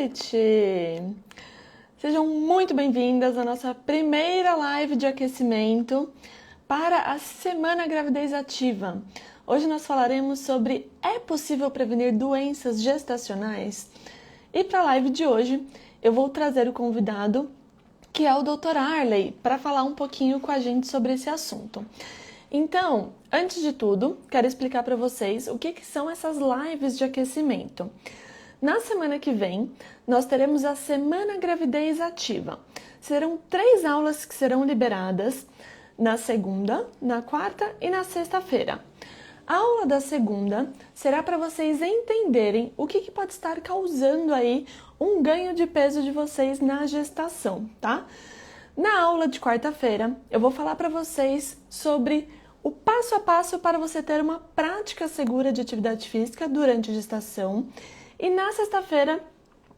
noite! Sejam muito bem-vindas à nossa primeira live de aquecimento para a Semana Gravidez Ativa. Hoje nós falaremos sobre é possível prevenir doenças gestacionais? E para a live de hoje eu vou trazer o convidado, que é o Dr. Arley, para falar um pouquinho com a gente sobre esse assunto. Então, antes de tudo, quero explicar para vocês o que são essas lives de aquecimento. Na semana que vem, nós teremos a Semana Gravidez Ativa. Serão 3 aulas que serão liberadas na segunda, na quarta e na sexta-feira. A aula da segunda será para vocês entenderem o que pode estar causando aí um ganho de peso de vocês na gestação, tá? Na aula de quarta-feira, eu vou falar para vocês sobre o passo a passo para você ter uma prática segura de atividade física durante a gestação. E na sexta-feira,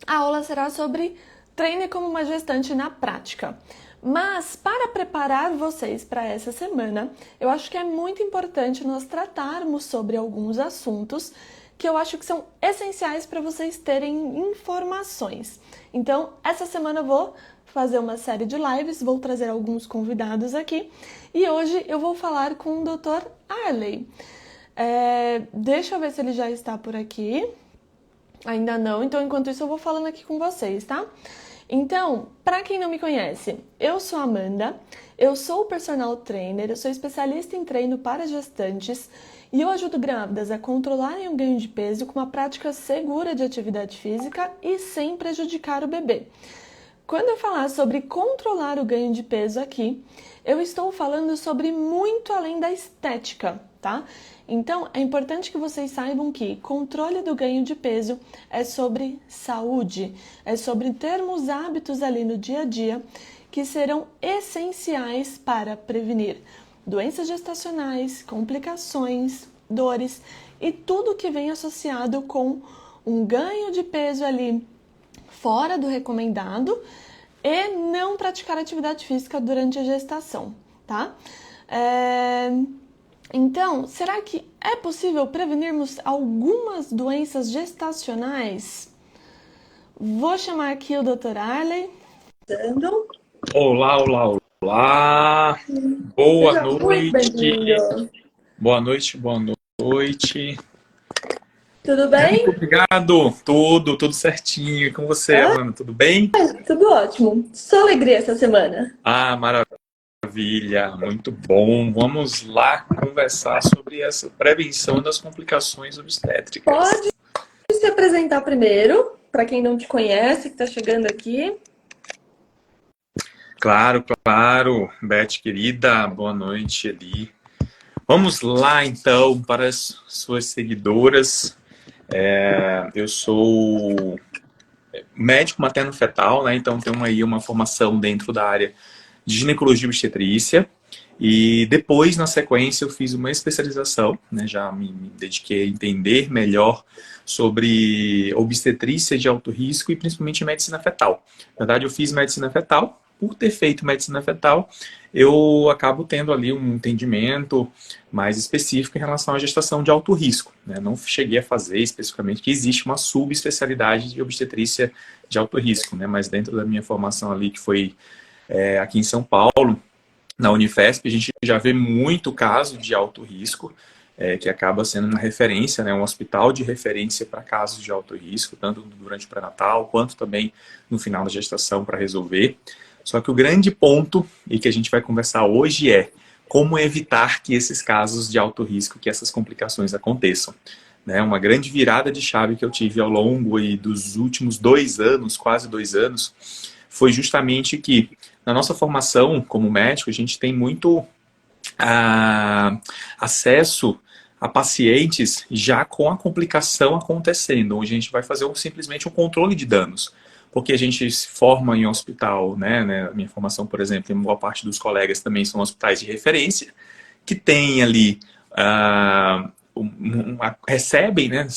a aula será sobre treine como uma gestante na prática. Mas para preparar vocês para essa semana, eu acho que é muito importante nós tratarmos sobre alguns assuntos que eu acho que são essenciais para vocês terem informações. Então, essa semana eu vou fazer uma série de lives, vou trazer alguns convidados aqui e hoje eu vou falar com o Dr. Arley. Deixa eu ver se ele já está por aqui. Ainda não, então enquanto isso eu vou falando aqui com vocês, tá? Então, para quem não me conhece, eu sou a Amanda, eu sou personal trainer, eu sou especialista em treino para gestantes e eu ajudo grávidas a controlarem o ganho de peso com uma prática segura de atividade física e sem prejudicar o bebê. Quando eu falar sobre controlar o ganho de peso aqui, eu estou falando sobre muito além da estética, tá? Então, é importante que vocês saibam que controle do ganho de peso é sobre saúde, é sobre termos hábitos ali no dia a dia que serão essenciais para prevenir doenças gestacionais, complicações, dores e tudo que vem associado com um ganho de peso ali fora do recomendado e não praticar atividade física durante a gestação, tá? Então, será que é possível prevenirmos algumas doenças gestacionais? Vou chamar aqui o Dr. Arley. Olá, olá, olá. Boa Seja muito noite. bem-vindo. Boa noite, boa noite. Tudo Muito bem? obrigado. Tudo certinho. E com você, Amanda? Tudo bem? Tudo ótimo. Só alegria essa semana. Ah, maravilha. Muito bom. Vamos lá conversar sobre essa prevenção das complicações obstétricas. Pode se apresentar primeiro, para quem não te conhece, que está chegando aqui. Claro, claro. Beth, querida, boa noite ali. Vamos lá, então, para as suas seguidoras. Eu sou médico materno-fetal, né? Então tenho aí uma formação dentro da área de ginecologia e obstetrícia. E depois, na sequência, eu fiz uma especialização, né? Já me dediquei a entender melhor sobre obstetrícia de alto risco e principalmente medicina fetal. Na verdade, eu fiz medicina fetal. Por ter feito medicina fetal, eu acabo tendo ali um entendimento mais específico em relação à gestação de alto risco, né? Não cheguei a fazer especificamente que existe uma subespecialidade de obstetrícia de alto risco, né? Mas dentro da minha formação ali, que foi aqui em São Paulo, na Unifesp, a gente já vê muito caso de alto risco, que acaba sendo uma referência, né? Um hospital de referência para casos de alto risco, tanto durante o pré-natal, quanto também no final da gestação para resolver. Só que o grande ponto, e que a gente vai conversar hoje, é como evitar que esses casos de alto risco, que essas complicações aconteçam. Né? Uma grande virada de chave que eu tive ao longo dos últimos 2 anos, quase 2 anos, foi justamente que na nossa formação como médico, a gente tem muito acesso a pacientes já com a complicação acontecendo, onde a gente vai fazer simplesmente um controle de danos. Porque a gente se forma em hospital, né? A minha formação, por exemplo, e boa parte dos colegas também são hospitais de referência, que tem ali, recebem, né?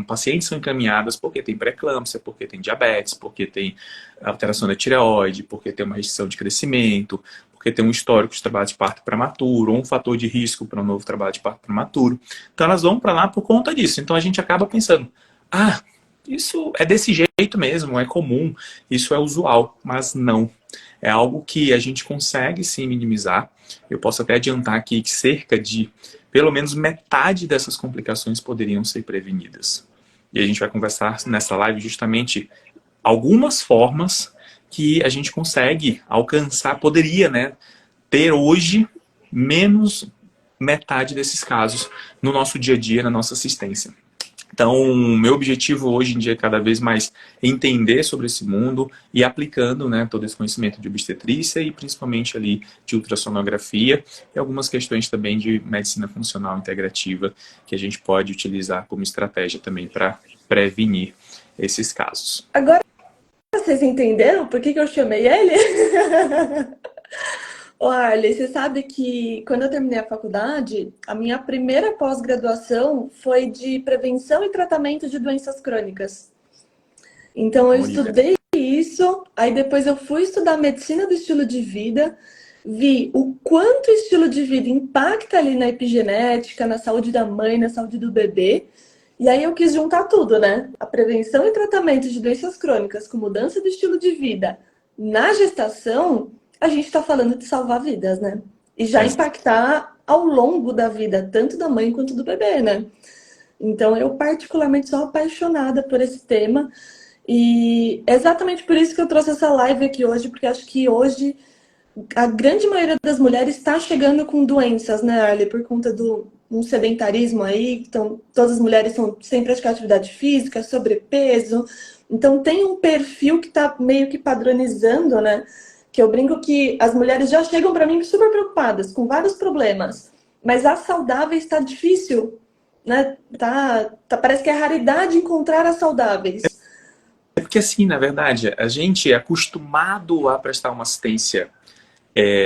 Pacientes são encaminhadas porque tem pré-eclâmpsia, porque tem diabetes, porque tem alteração da tireoide, porque tem uma restrição de crescimento, porque tem um histórico de trabalho de parto prematuro, ou um fator de risco para um novo trabalho de parto prematuro. Então elas vão para lá por conta disso. Então a gente acaba pensando, isso é desse jeito mesmo, é comum, isso é usual, mas não. É algo que a gente consegue sim minimizar. Eu posso até adiantar aqui que cerca de pelo menos metade dessas complicações poderiam ser prevenidas. E a gente vai conversar nessa live justamente algumas formas que a gente consegue alcançar, poderia, né, ter hoje menos metade desses casos no nosso dia a dia, na nossa assistência. Então, meu objetivo hoje em dia é cada vez mais entender sobre esse mundo e aplicando, né, todo esse conhecimento de obstetrícia e principalmente ali de ultrassonografia e algumas questões também de medicina funcional integrativa que a gente pode utilizar como estratégia também para prevenir esses casos. Agora vocês entenderam por que que eu chamei ele? Ô, Arley, você sabe que quando eu terminei a faculdade, a minha primeira pós-graduação foi de prevenção e tratamento de doenças crônicas. Então, eu Olha, estudei isso, aí depois eu fui estudar medicina do estilo de vida, vi o quanto o estilo de vida impacta ali na epigenética, na saúde da mãe, na saúde do bebê. E aí eu quis juntar tudo, né? A prevenção e tratamento de doenças crônicas com mudança do estilo de vida na gestação, a gente está falando de salvar vidas, né? E já impactar ao longo da vida, tanto da mãe quanto do bebê, né? Então eu particularmente sou apaixonada por esse tema. E é exatamente por isso que eu trouxe essa live aqui hoje, porque acho que hoje a grande maioria das mulheres está chegando com doenças, né, Arley? Por conta do um sedentarismo aí, então todas as mulheres estão sem praticar atividade física, sobrepeso. Então tem um perfil que está meio que padronizando, né? Que eu brinco que as mulheres já chegam para mim super preocupadas, com vários problemas. Mas as saudáveis está difícil, né? Parece que é raridade encontrar as saudáveis. é porque assim, na verdade, a gente é acostumado a prestar uma assistência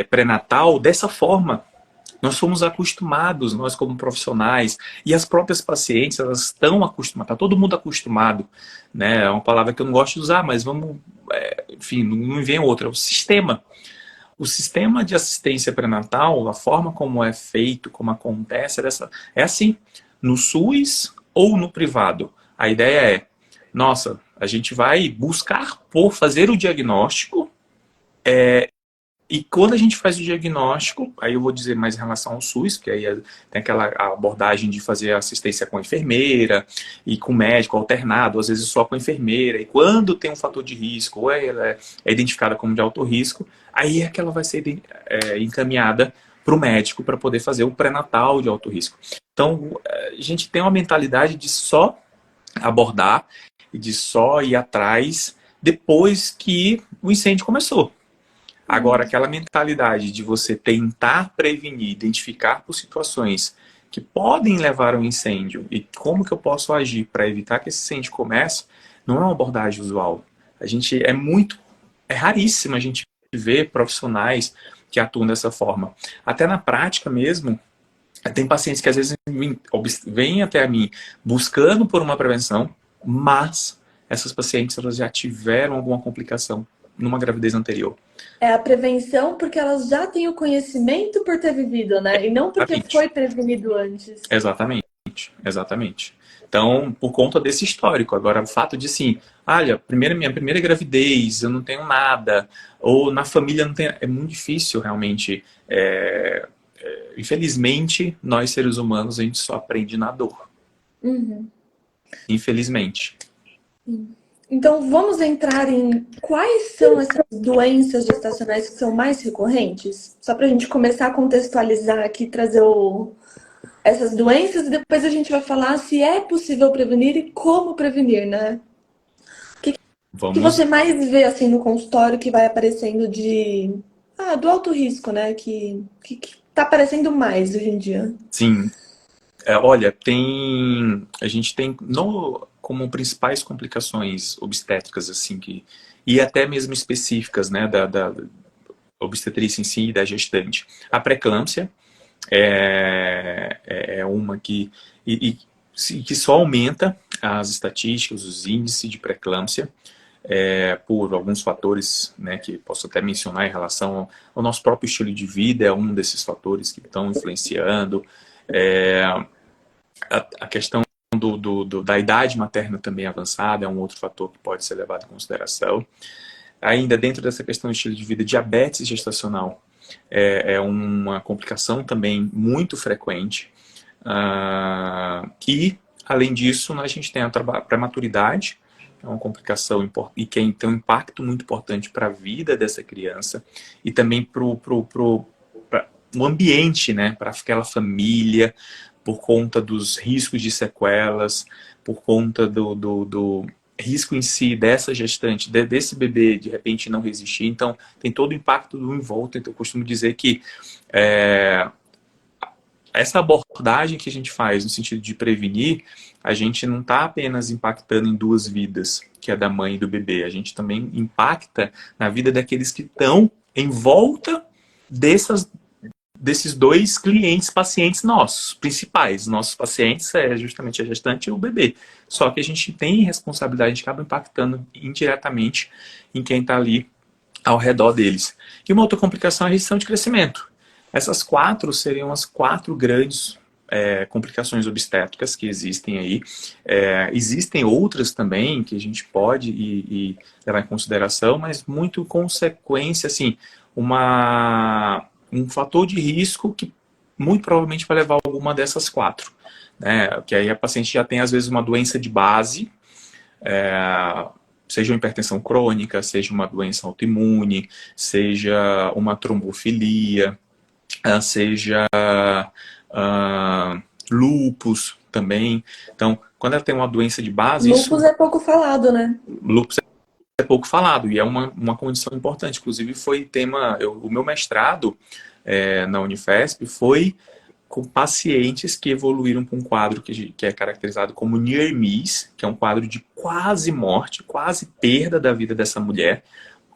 pré-natal dessa forma. Nós somos acostumados, nós como profissionais, e as próprias pacientes, elas estão acostumadas, está todo mundo acostumado, né? É uma palavra que eu não gosto de usar, mas vamos, enfim, não me vem outra. O sistema. O sistema de assistência pré-natal, a forma como é feito, como acontece, é assim, no SUS ou no privado. A ideia é, nossa, a gente vai buscar por fazer o diagnóstico. E quando a gente faz o diagnóstico, aí eu vou dizer mais em relação ao SUS, que aí tem aquela abordagem de fazer assistência com a enfermeira e com o médico alternado, às vezes só com a enfermeira. E quando tem um fator de risco, ou ela é identificada como de alto risco, aí é que ela vai ser encaminhada para o médico para poder fazer o pré-natal de alto risco. Então, a gente tem uma mentalidade de só abordar e de só ir atrás depois que o incêndio começou. Agora, aquela mentalidade de você tentar prevenir, identificar por situações que podem levar ao incêndio e como que eu posso agir para evitar que esse incêndio comece, não é uma abordagem usual. É raríssimo a gente ver profissionais que atuam dessa forma. Até na prática mesmo, tem pacientes que às vezes vêm até a mim buscando por uma prevenção, mas essas pacientes elas já tiveram alguma complicação numa gravidez anterior. É a prevenção porque elas já têm o conhecimento por ter vivido, né? E não porque Exatamente. foi prevenido antes. Exatamente, exatamente. Então, por conta desse histórico. Agora, o fato de, assim, olha, minha primeira gravidez, eu não tenho nada, ou na família não tem. É muito difícil, realmente. Infelizmente, nós seres humanos, a gente só aprende na dor. Uhum. Infelizmente. Então, vamos entrar em quais são essas doenças gestacionais que são mais recorrentes? Só para a gente começar a contextualizar aqui, trazer essas doenças e depois a gente vai falar se é possível prevenir e como prevenir, né? O que Vamos. você mais vê assim no consultório que vai aparecendo do alto risco, né? Que tá aparecendo mais hoje em dia. Sim. Olha, a gente tem como principais complicações obstétricas, assim, e até mesmo específicas, né, da obstetrícia em si e da gestante. A pré-eclâmpsia é uma que só aumenta as estatísticas, os índices de pré-eclâmpsia, por alguns fatores, né, que posso até mencionar em relação ao nosso próprio estilo de vida, é um desses fatores que estão influenciando. A questão da idade materna também avançada é um outro fator que pode ser levado em consideração. Ainda dentro dessa questão do estilo de vida, diabetes gestacional é uma complicação também muito frequente. E, além disso, a gente tem a prematuridade, é uma complicação e que tem um impacto muito importante para a vida dessa criança e também para o ambiente, né, para aquela família, por conta dos riscos de sequelas, por conta do risco em si dessa gestante, desse bebê de repente não resistir. Então, tem todo o impacto do em volta. Então, eu costumo dizer que essa abordagem que a gente faz no sentido de prevenir, a gente não está apenas impactando em duas vidas, que é da mãe e do bebê. A gente também impacta na vida daqueles que estão em volta desses dois clientes, pacientes nossos, principais. Nossos pacientes é justamente a gestante e o bebê. Só que a gente tem responsabilidade, a gente acaba impactando indiretamente em quem está ali ao redor deles. E uma outra complicação é a restrição de crescimento. Essas 4 seriam as 4 grandes complicações obstétricas que existem aí. Existem outras também que a gente pode levar em consideração, mas muito consequência, assim, um fator de risco que muito provavelmente vai levar a alguma dessas 4. Né? Que aí a paciente já tem, às vezes, uma doença de base, seja uma hipertensão crônica, seja uma doença autoimune, seja uma trombofilia, seja lúpus também. Então, quando ela tem uma doença de base... Lúpus é pouco falado, né? Lúpus é pouco falado e é uma condição importante. Inclusive, foi tema... o meu mestrado na Unifesp foi com pacientes que evoluíram para um quadro que é caracterizado como near miss, que é um quadro de quase morte, quase perda da vida dessa mulher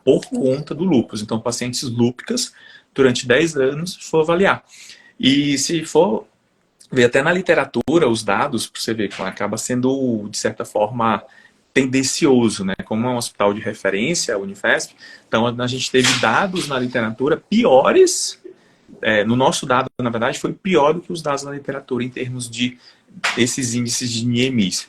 por conta do lúpus. Então, pacientes lúpicas, durante 10 anos, for avaliar. E se for ver até na literatura os dados, para você ver que acaba sendo, de certa forma, tendencioso, né? Como é um hospital de referência, a Unifesp, então a gente teve dados na literatura piores. No nosso dado, na verdade, foi pior do que os dados na literatura em termos de esses índices de NIEMIS.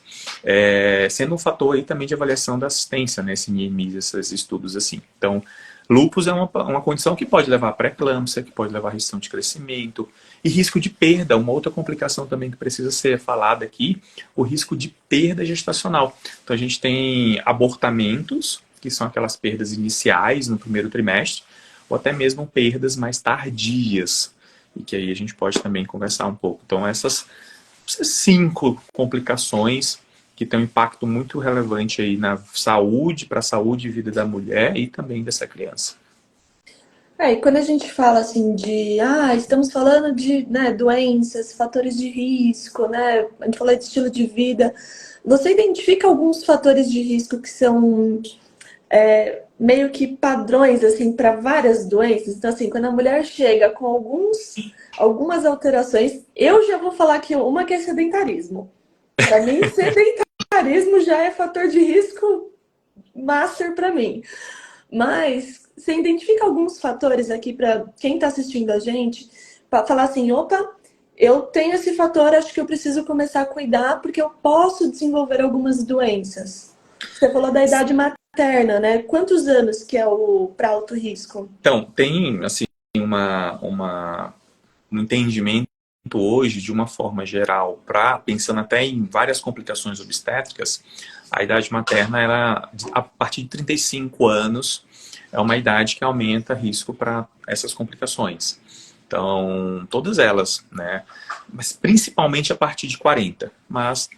Sendo um fator aí também de avaliação da assistência, né, esse NIEMIS, esses estudos assim. Então, lúpus é uma condição que pode levar a pré-eclâmpsia, que pode levar a restrição de crescimento, e risco de perda, uma outra complicação também que precisa ser falada aqui, o risco de perda gestacional. Então, a gente tem abortamentos, que são aquelas perdas iniciais no primeiro trimestre, ou até mesmo perdas mais tardias, e que aí a gente pode também conversar um pouco. Então, essas 5 complicações que têm um impacto muito relevante aí na saúde, para a saúde e vida da mulher e também dessa criança. E quando a gente fala assim estamos falando de, né, doenças, fatores de risco, né? A gente fala de estilo de vida. Você identifica alguns fatores de risco que são meio que padrões assim para várias doenças? Então, assim, quando a mulher chega com algumas alterações, eu já vou falar que uma que é sedentarismo. Para mim, sedentarismo já é fator de risco master para mim. Mas você identifica alguns fatores aqui para quem está assistindo a gente, para falar assim, opa, eu tenho esse fator, acho que eu preciso começar a cuidar porque eu posso desenvolver algumas doenças. Você falou da idade materna, né? Quantos anos que é o para alto risco? Então, tem assim um entendimento hoje, de uma forma geral, pensando até em várias complicações obstétricas, a idade materna, ela, a partir de 35 anos, é uma idade que aumenta risco para essas complicações. Então, todas elas, né? Mas principalmente a partir de 40. Mas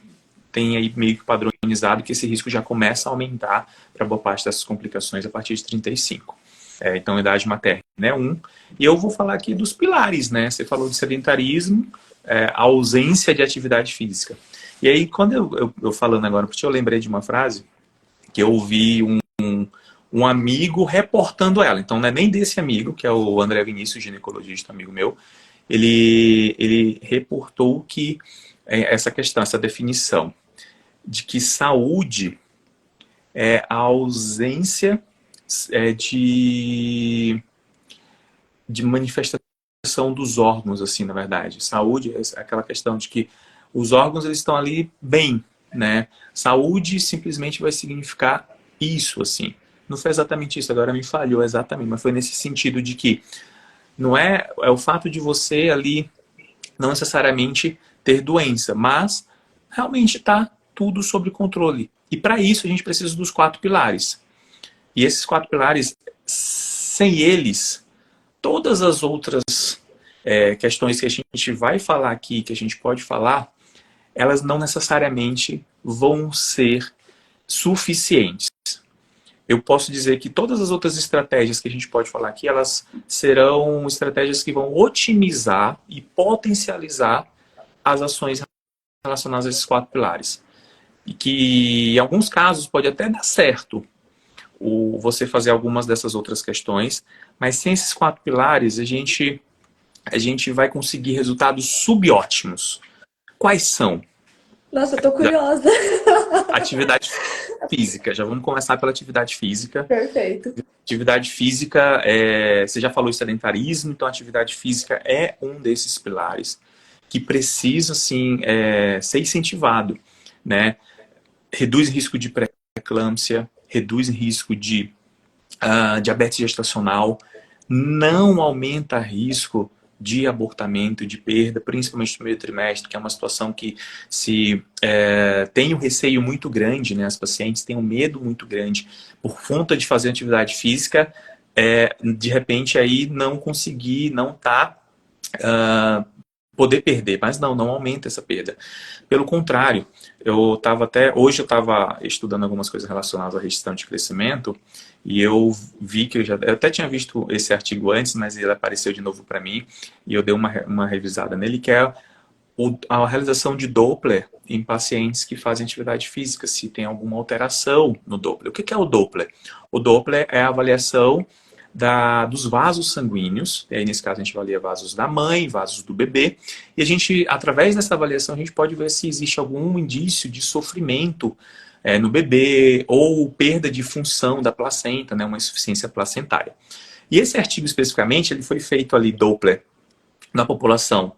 tem aí meio que padronizado que esse risco já começa a aumentar para boa parte dessas complicações a partir de 35. Então, idade materna é um. E eu vou falar aqui dos pilares, né? Você falou de sedentarismo, ausência de atividade física. E aí, quando eu falando agora, porque eu lembrei de uma frase que eu ouvi um amigo reportando ela. Então, não é nem desse amigo, que é o André Vinícius, ginecologista, amigo meu. Ele reportou que essa questão, essa definição de que saúde é a ausência de manifestação dos órgãos, assim, na verdade. Saúde é aquela questão de que os órgãos eles estão ali bem, né? Saúde simplesmente vai significar isso, assim. Não foi exatamente isso, agora me falhou exatamente, mas foi nesse sentido de que não é o fato de você ali não necessariamente ter doença, mas realmente está tudo sob controle. E para isso a gente precisa dos 4 pilares. E esses 4 pilares, sem eles, todas as outras questões que a gente vai falar aqui, que a gente pode falar, elas não necessariamente vão ser suficientes. Eu posso dizer que todas as outras estratégias que a gente pode falar aqui, elas serão estratégias que vão otimizar e potencializar as ações relacionadas a esses 4 pilares. E que, em alguns casos, pode até dar certo você fazer algumas dessas outras questões, mas sem esses 4 pilares, a gente vai conseguir resultados subótimos. Quais são? Nossa, eu tô curiosa. Atividade física. Já vamos começar pela atividade física. Perfeito. Atividade física, você já falou sedentarismo, então a atividade física é um desses pilares que precisa, assim, ser incentivado, né? Reduz risco de pré-eclâmpsia, reduz risco de diabetes gestacional, não aumenta risco de abortamento, de perda, principalmente no primeiro trimestre, que é uma situação que se tem um receio muito grande, né? As pacientes têm um medo muito grande por conta de fazer atividade física, de repente aí não conseguir, não tá poder perder, mas não aumenta essa perda. Pelo contrário, hoje eu estava estudando algumas coisas relacionadas à restrição de crescimento e eu vi que eu até tinha visto esse artigo antes, mas ele apareceu de novo para mim e eu dei uma revisada nele, que é a realização de Doppler em pacientes que fazem atividade física, se tem alguma alteração no Doppler. O que é o Doppler? O Doppler é a avaliação dos vasos sanguíneos, e aí nesse caso a gente avalia vasos da mãe, vasos do bebê, e a gente, através dessa avaliação, a gente pode ver se existe algum indício de sofrimento no bebê, ou perda de função da placenta, né, uma insuficiência placentária. E esse artigo especificamente, ele foi feito ali, Doppler, na população,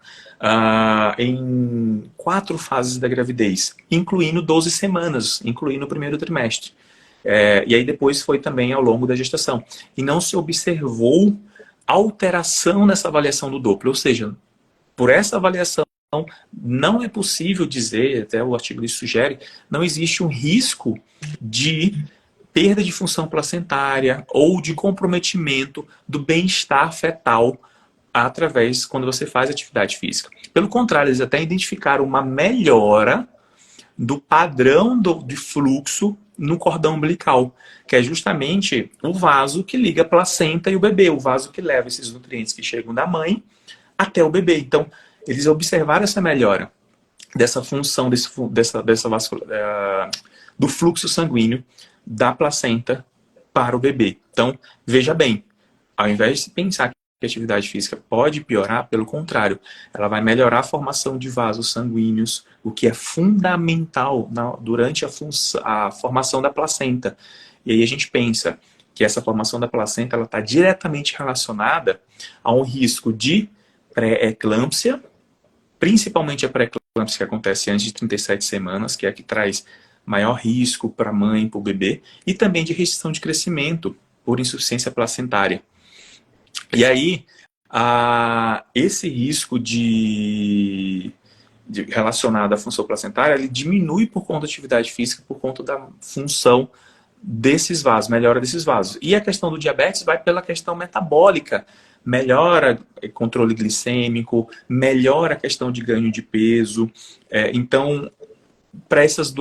em 4 fases da gravidez, incluindo 12 semanas, incluindo o primeiro trimestre. E aí depois foi também ao longo da gestação. E não se observou alteração nessa avaliação do Doppler. Ou seja, por essa avaliação, não é possível dizer, até o artigo isso sugere, não existe um risco de perda de função placentária ou de comprometimento do bem-estar fetal através quando você faz atividade física. Pelo contrário, eles até identificaram uma melhora do padrão de fluxo no cordão umbilical, que é justamente o vaso que liga a placenta e o bebê, o vaso que leva esses nutrientes que chegam da mãe até o bebê. Então, eles observaram essa melhora dessa função do fluxo sanguíneo da placenta para o bebê. Então, veja bem, ao invés de pensar que a atividade física pode piorar, pelo contrário, ela vai melhorar a formação de vasos sanguíneos, o que é fundamental durante a formação da placenta. E aí a gente pensa que essa formação da placenta está diretamente relacionada a um risco de pré-eclâmpsia, principalmente a pré-eclâmpsia que acontece antes de 37 semanas, que é a que traz maior risco para a mãe e para o bebê, e também de restrição de crescimento por insuficiência placentária. E aí, esse risco relacionado à função placentária, ele diminui por conta da atividade física, por conta da função desses vasos, melhora desses vasos. E a questão do diabetes vai pela questão metabólica, melhora controle glicêmico, melhora a questão de ganho de peso. Então, para esses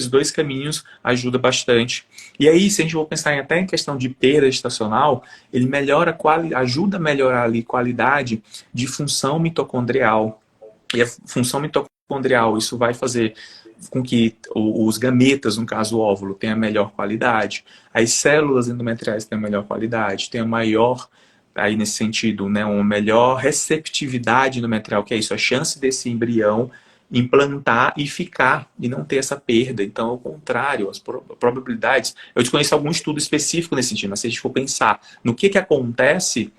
dois caminhos, ajuda bastante. E aí, se a gente for pensar até em questão de perda gestacional, ele ajuda a melhorar ali qualidade de função mitocondrial. E a função mitocondrial, isso vai fazer com que os gametas, no caso o óvulo, tenham melhor qualidade, as células endometriais tenham melhor qualidade, tenham maior, aí nesse sentido, né, uma melhor receptividade endometrial, que é isso, a chance desse embrião implantar e ficar, e não ter essa perda. Então, ao contrário, as probabilidades... Eu desconheço algum estudo específico nesse sentido, mas se a gente for pensar no que acontece,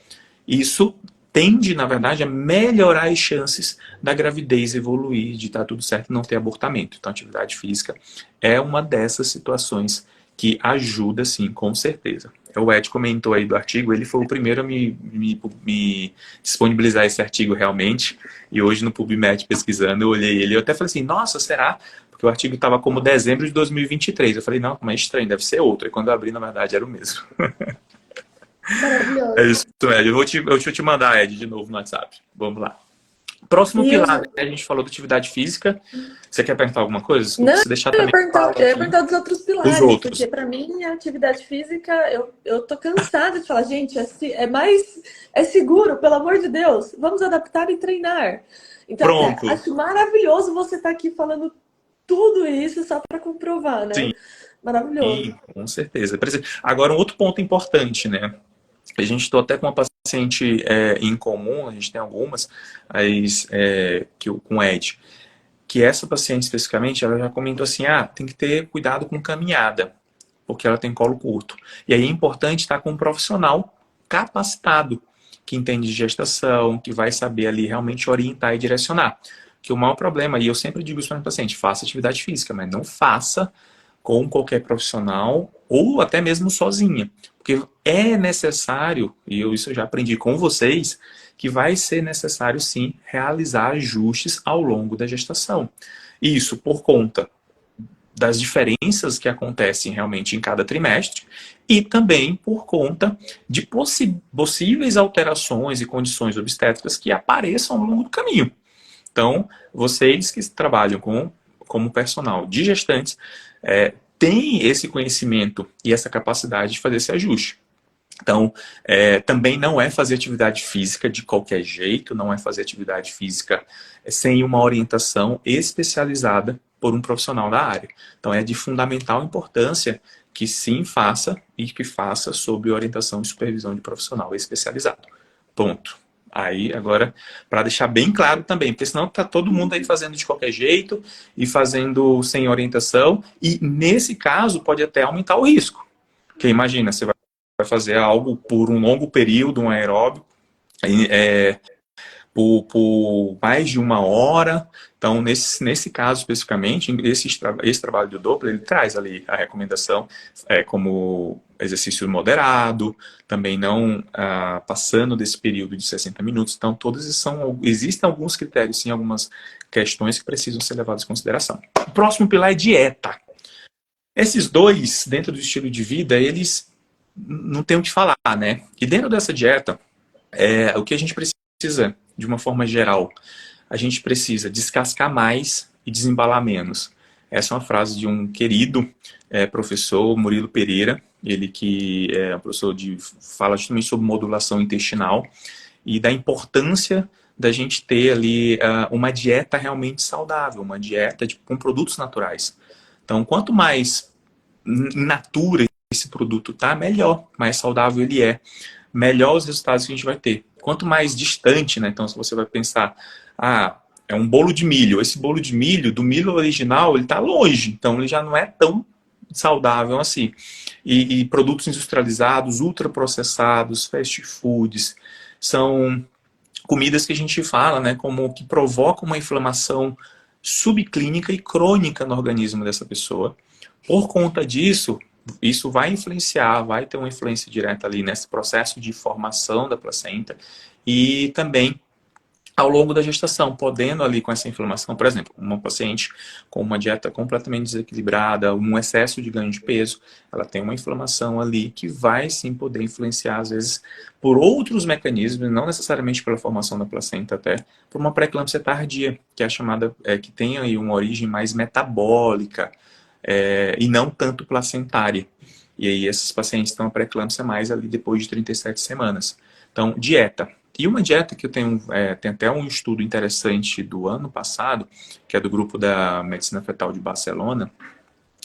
isso tende, na verdade, a melhorar as chances da gravidez evoluir, de estar tudo certo e não ter abortamento. Então, a atividade física é uma dessas situações que ajuda, sim, com certeza. O Ed comentou aí do artigo, ele foi o primeiro a me disponibilizar esse artigo realmente, e hoje no PubMed pesquisando, eu olhei ele, eu até falei assim, nossa, será? Porque o artigo estava como dezembro de 2023. Eu falei, não, mas é estranho, deve ser outro. E quando eu abri, na verdade, era o mesmo. É Maravilhoso. isso, Ed. Deixa eu te mandar, Ed, de novo no WhatsApp. Vamos lá. Próximo E os... pilar, né? A gente falou da atividade física. Você quer perguntar alguma coisa? Desculpa, Não, se deixar também eu falo eu ia aqui perguntar dos outros os pilares, porque outros. para mim a atividade física, eu tô cansada de falar, gente, é mais, é seguro, pelo amor de Deus, vamos adaptar e treinar. Então, assim, Pronto. acho maravilhoso você estar aqui falando tudo isso só para comprovar, né? Sim, Maravilhoso. com certeza. Agora, um outro ponto importante, né? A gente estou até com uma paciente em comum, a gente tem algumas, mas, com o Ed, que essa paciente especificamente, ela já comentou assim, tem que ter cuidado com caminhada, porque ela tem colo curto. E aí é importante estar com um profissional capacitado, que entende de gestação, que vai saber ali realmente orientar e direcionar. Que o maior problema, e eu sempre digo isso para o paciente, faça atividade física, mas não faça com qualquer profissional ou até mesmo sozinha. Porque é necessário, e isso eu já aprendi com vocês, que vai ser necessário sim realizar ajustes ao longo da gestação. Isso por conta das diferenças que acontecem realmente em cada trimestre e também por conta de possíveis alterações e condições obstétricas que apareçam ao longo do caminho. Então, vocês que trabalham como personal de gestantes, têm esse conhecimento e essa capacidade de fazer esse ajuste. Então, também não é fazer atividade física de qualquer jeito, não é fazer atividade física sem uma orientação especializada por um profissional da área. Então, é de fundamental importância que sim faça e que faça sob orientação e supervisão de profissional especializado. Ponto. Aí, agora, para deixar bem claro também, porque senão tá todo mundo aí fazendo de qualquer jeito e fazendo sem orientação, e nesse caso pode até aumentar o risco. Porque imagina, você vai fazer algo por um longo período, um aeróbio, por mais de uma hora. Então, nesse caso especificamente, esse trabalho do Doppler, ele traz ali a recomendação como exercício moderado, também não passando desse período de 60 minutos. Então, existem alguns critérios, sim, algumas questões que precisam ser levadas em consideração. O próximo pilar é dieta. Esses dois, dentro do estilo de vida, eles não tem o que falar, né? E dentro dessa dieta, o que a gente precisa, de uma forma geral, a gente precisa descascar mais e desembalar menos. Essa é uma frase de um querido professor, Murilo Pereira, ele que é um professor fala justamente sobre modulação intestinal e da importância da gente ter ali uma dieta realmente saudável, uma dieta com produtos naturais. Então, quanto mais in natura esse produto tá, melhor, mais saudável ele é, melhor os resultados que a gente vai ter. Quanto mais distante, né? Então, se você vai pensar, é um bolo de milho. Esse bolo de milho, do milho original, ele está longe. Então, ele já não é tão saudável assim. E produtos industrializados, ultraprocessados, fast foods, são comidas que a gente fala, né? Como que provocam uma inflamação subclínica e crônica no organismo dessa pessoa. Por conta disso, isso vai influenciar, vai ter uma influência direta ali nesse processo de formação da placenta e também ao longo da gestação, podendo ali com essa inflamação, por exemplo, uma paciente com uma dieta completamente desequilibrada, um excesso de ganho de peso, ela tem uma inflamação ali que vai sim poder influenciar, às vezes, por outros mecanismos, não necessariamente pela formação da placenta, até por uma pré-eclâmpsia tardia, que é a chamada, que tem aí uma origem mais metabólica, e não tanto placentária. E aí esses pacientes estão a pré-eclâmpsia mais ali depois de 37 semanas. Então, dieta. E uma dieta que eu tenho, tem até um estudo interessante do ano passado, que é do grupo da Medicina Fetal de Barcelona.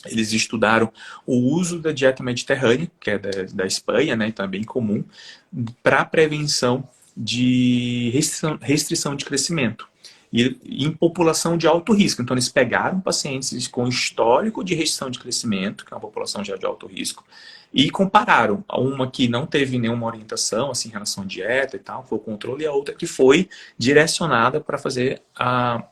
Eles estudaram o uso da dieta mediterrânea, que é da Espanha, né, então é bem comum, para prevenção de restrição de crescimento. E em população de alto risco. Então, eles pegaram pacientes com histórico de restrição de crescimento, que é uma população já de alto risco, e compararam uma que não teve nenhuma orientação assim, em relação à dieta e tal, foi o controle, e a outra que foi direcionada para fazer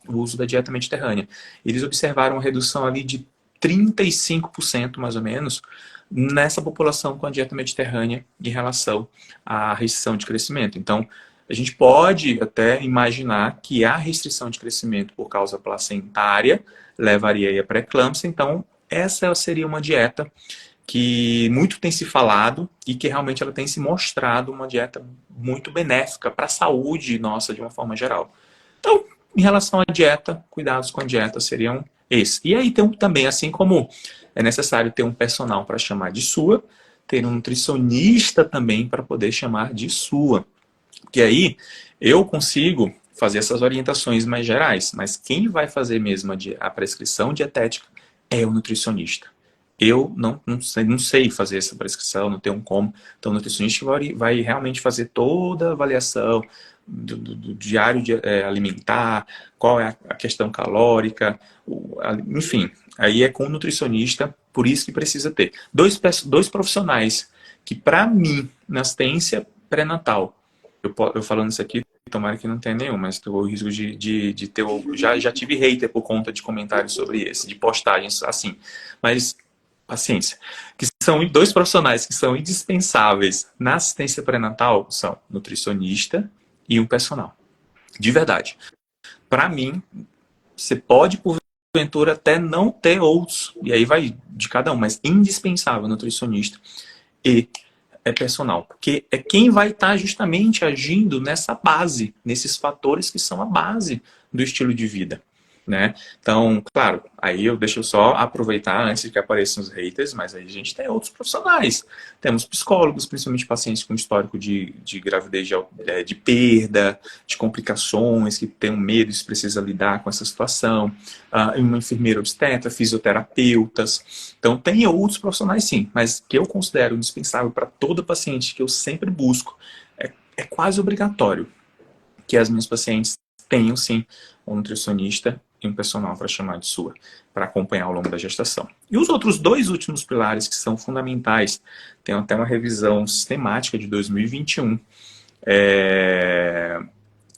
o uso da dieta mediterrânea. Eles observaram uma redução ali de 35% mais ou menos nessa população com a dieta mediterrânea em relação à restrição de crescimento. Então, a gente pode até imaginar que a restrição de crescimento por causa placentária levaria à pré-eclâmpsia. Então, essa seria uma dieta que muito tem se falado e que realmente ela tem se mostrado uma dieta muito benéfica para a saúde nossa de uma forma geral. Então, em relação à dieta, cuidados com a dieta seriam esses. E aí tem também, assim como é necessário ter um personal para chamar de sua, ter um nutricionista também para poder chamar de sua. Porque aí eu consigo fazer essas orientações mais gerais, mas quem vai fazer mesmo a prescrição dietética é o nutricionista. Eu não sei fazer essa prescrição, não tenho como. Então, o nutricionista vai realmente fazer toda a avaliação do diário alimentar, qual é a questão calórica, enfim. Aí é com o nutricionista, por isso que precisa ter. Dois profissionais que, para mim, na assistência pré-natal, eu falando isso aqui, tomara que não tenha nenhum, mas tenho o risco de ter... Já tive hater por conta de comentários sobre esse, de postagens assim. Mas... paciência, que são dois profissionais que são indispensáveis na assistência pré-natal, são nutricionista e um personal. De verdade. Para mim, você pode, porventura, até não ter outros, e aí vai de cada um, mas indispensável nutricionista e personal, porque é quem vai estar justamente agindo nessa base, nesses fatores que são a base do estilo de vida. Né? Então, claro, aí eu deixo só aproveitar antes de que apareçam os haters, mas aí a gente tem outros profissionais. Temos psicólogos, principalmente pacientes com histórico de gravidez de perda, de complicações, que tem um medo e precisa lidar com essa situação. Uma enfermeira obstetra, fisioterapeutas. Então, tem outros profissionais sim, mas que eu considero indispensável para todo paciente, que eu sempre busco, é quase obrigatório que as minhas pacientes tenham sim um nutricionista e um personal para chamar de sua, para acompanhar ao longo da gestação. E os outros dois últimos pilares que são fundamentais, tem até uma revisão sistemática de 2021,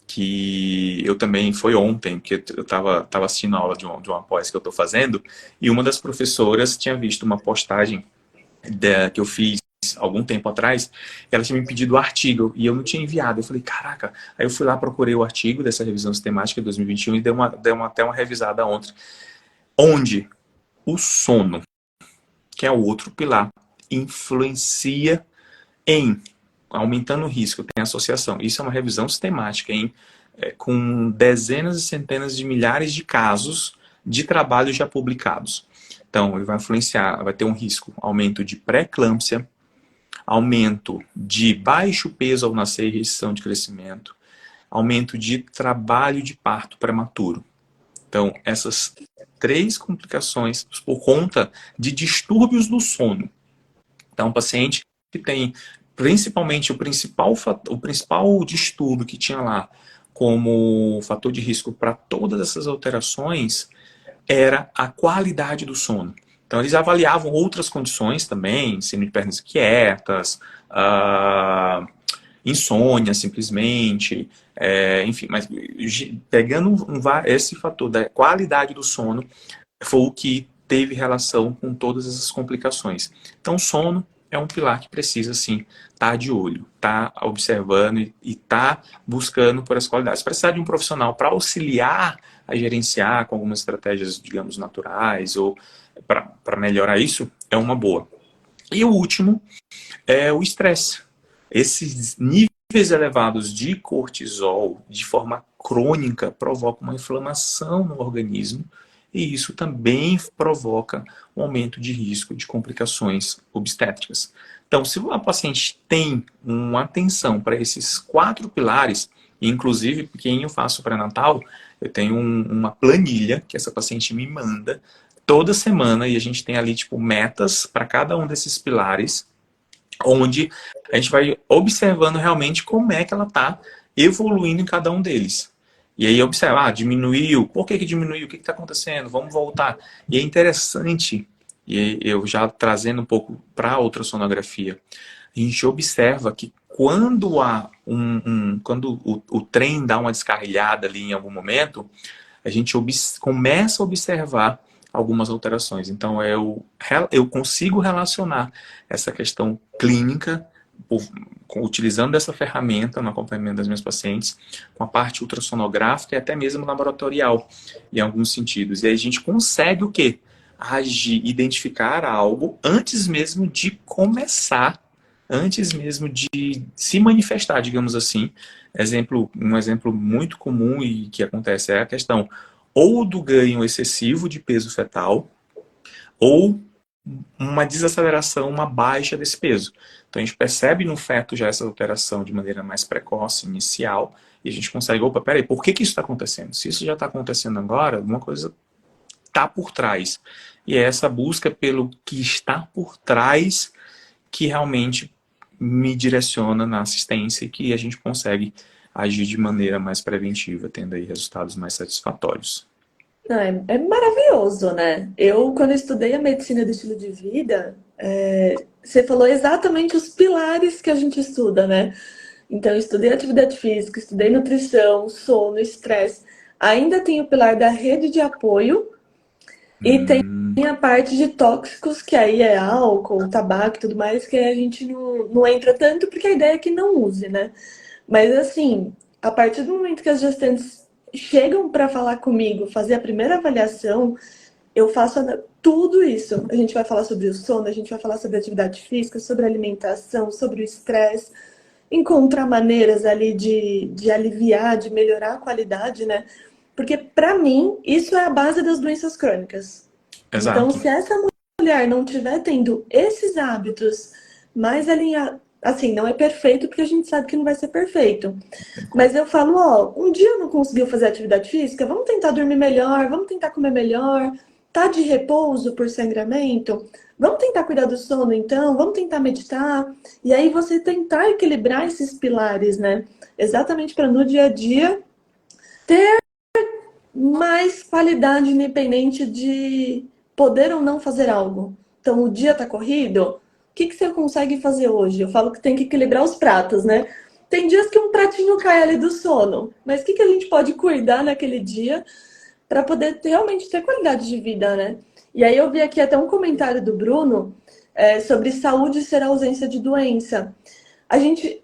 que eu também, foi ontem, que eu estava assistindo a aula de uma pós que eu estou fazendo, e uma das professoras tinha visto uma postagem que eu fiz algum tempo atrás, ela tinha me pedido o artigo e eu não tinha enviado. Eu falei, caraca. Aí eu fui lá, procurei o artigo dessa revisão sistemática de 2021 e dei até uma revisada ontem. Onde o sono, que é o outro pilar, influencia em aumentando o risco, tem associação. Isso é uma revisão sistemática, com dezenas e centenas de milhares de casos de trabalhos já publicados. Então, ele vai influenciar, vai ter um risco, aumento de pré-eclâmpsia, aumento de baixo peso ao nascer e restrição de crescimento, aumento de trabalho de parto prematuro. Então, essas três complicações por conta de distúrbios do sono. Então, um paciente que tem principalmente o principal distúrbio que tinha lá como fator de risco para todas essas alterações era a qualidade do sono. Então, eles avaliavam outras condições também, síndrome de pernas inquietas, insônia, simplesmente, enfim, mas pegando esse fator da qualidade do sono, foi o que teve relação com todas essas complicações. Então, sono é um pilar que precisa, sim, estar de olho, estar observando e estar buscando por as qualidades. Precisar de um profissional para auxiliar a gerenciar com algumas estratégias, digamos, naturais ou para melhorar isso, é uma boa. E o último é o estresse. Esses níveis elevados de cortisol, de forma crônica, provocam uma inflamação no organismo e isso também provoca um aumento de risco de complicações obstétricas. Então, se a paciente tem uma atenção para esses 4 pilares, inclusive, quem eu faço pré-natal, eu tenho uma planilha que essa paciente me manda toda semana e a gente tem ali tipo metas para cada um desses pilares, onde a gente vai observando realmente como é que ela está evoluindo em cada um deles. E aí observar, diminuiu, por que diminuiu, o que está acontecendo, vamos voltar. E é interessante e eu já trazendo um pouco para a ultrassonografia, a gente observa que quando quando o trem dá uma descarrilhada ali em algum momento, a gente começa a observar algumas alterações. Então, eu consigo relacionar essa questão clínica, utilizando essa ferramenta no acompanhamento das minhas pacientes, com a parte ultrassonográfica e até mesmo laboratorial, em alguns sentidos. E aí a gente consegue o quê? Agir, identificar algo antes mesmo de começar, antes mesmo de se manifestar, digamos assim. Um exemplo muito comum e que acontece é a questão ou do ganho excessivo de peso fetal, ou uma desaceleração, uma baixa desse peso. Então a gente percebe no feto já essa alteração de maneira mais precoce, inicial, e a gente consegue, opa, peraí, por que isso está acontecendo? Se isso já está acontecendo agora, alguma coisa está por trás. E é essa busca pelo que está por trás que realmente me direciona na assistência e que a gente consegue agir de maneira mais preventiva, tendo aí resultados mais satisfatórios. Não, é maravilhoso, né? Eu, quando estudei a medicina do estilo de vida, você falou exatamente os pilares que a gente estuda, né? Então, eu estudei atividade física, estudei nutrição, sono, estresse. Ainda tem o pilar da rede de apoio e tem a parte de tóxicos, que aí é álcool, tabaco e tudo mais, que a gente não entra tanto, porque a ideia é que não use, né? Mas assim, a partir do momento que as gestantes chegam para falar comigo, fazer a primeira avaliação, eu faço tudo isso. A gente vai falar sobre o sono, a gente vai falar sobre atividade física, sobre alimentação, sobre o estresse, encontrar maneiras ali de aliviar, de melhorar a qualidade, né? Porque para mim, isso é a base das doenças crônicas. Então, Exato. se essa mulher não estiver tendo esses hábitos mais alinhados, assim, não é perfeito porque a gente sabe que não vai ser perfeito. Mas eu falo, ó, um dia não conseguiu fazer atividade física, vamos tentar dormir melhor, vamos tentar comer melhor, tá de repouso por sangramento, vamos tentar cuidar do sono então, vamos tentar meditar. E aí você tentar equilibrar esses pilares, né? Exatamente para no dia a dia ter mais qualidade independente de poder ou não fazer algo. Então, o dia tá corrido, o que você consegue fazer hoje? Eu falo que tem que equilibrar os pratos, né? Tem dias que um pratinho cai ali do sono, mas o que a gente pode cuidar naquele dia para poder realmente ter qualidade de vida, né? E aí eu vi aqui até um comentário do Bruno sobre saúde ser ausência de doença.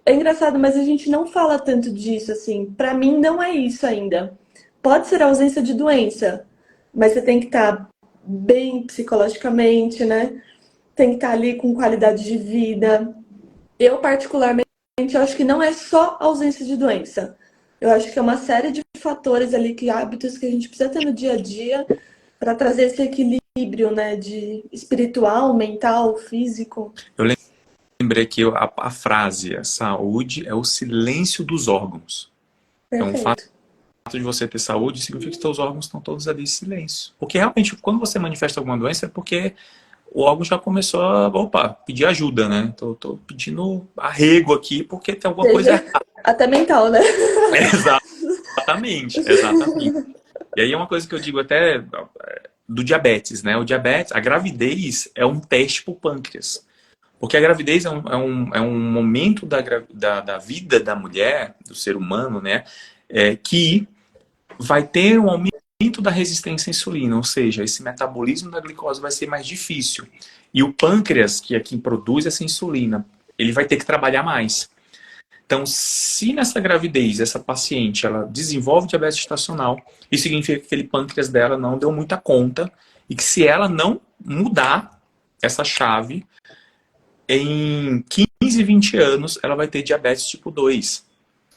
É engraçado, mas a gente não fala tanto disso, assim. Para mim não é isso ainda. Pode ser ausência de doença, mas você tem que estar bem psicologicamente, né? Tem que estar ali com qualidade de vida. Eu, particularmente, acho que não é só ausência de doença. Eu acho que é uma série de fatores ali, hábitos que a gente precisa ter no dia a dia para trazer esse equilíbrio, né? De espiritual, mental, físico. Eu lembrei que a frase, a saúde é o silêncio dos órgãos. Então, o fato Perfeito. de você ter saúde significa que seus órgãos estão todos ali em silêncio. Porque realmente, quando você manifesta alguma doença, é porque o órgão já começou a, opa, pedir ajuda, né? Tô pedindo arrego aqui porque tem alguma coisa Seja errada. até mental, né? Exatamente, exatamente. E aí é uma coisa que eu digo até do diabetes, né? O diabetes, a gravidez é um teste para o pâncreas. Porque a gravidez é um momento da vida da mulher, do ser humano, né? Que vai ter um aumento da resistência à insulina, ou seja, esse metabolismo da glicose vai ser mais difícil. E o pâncreas, que é quem produz essa insulina, ele vai ter que trabalhar mais. Então, se nessa gravidez essa paciente ela desenvolve diabetes gestacional, isso significa que aquele pâncreas dela não deu muita conta e que se ela não mudar essa chave, em 15, 20 anos ela vai ter diabetes tipo 2.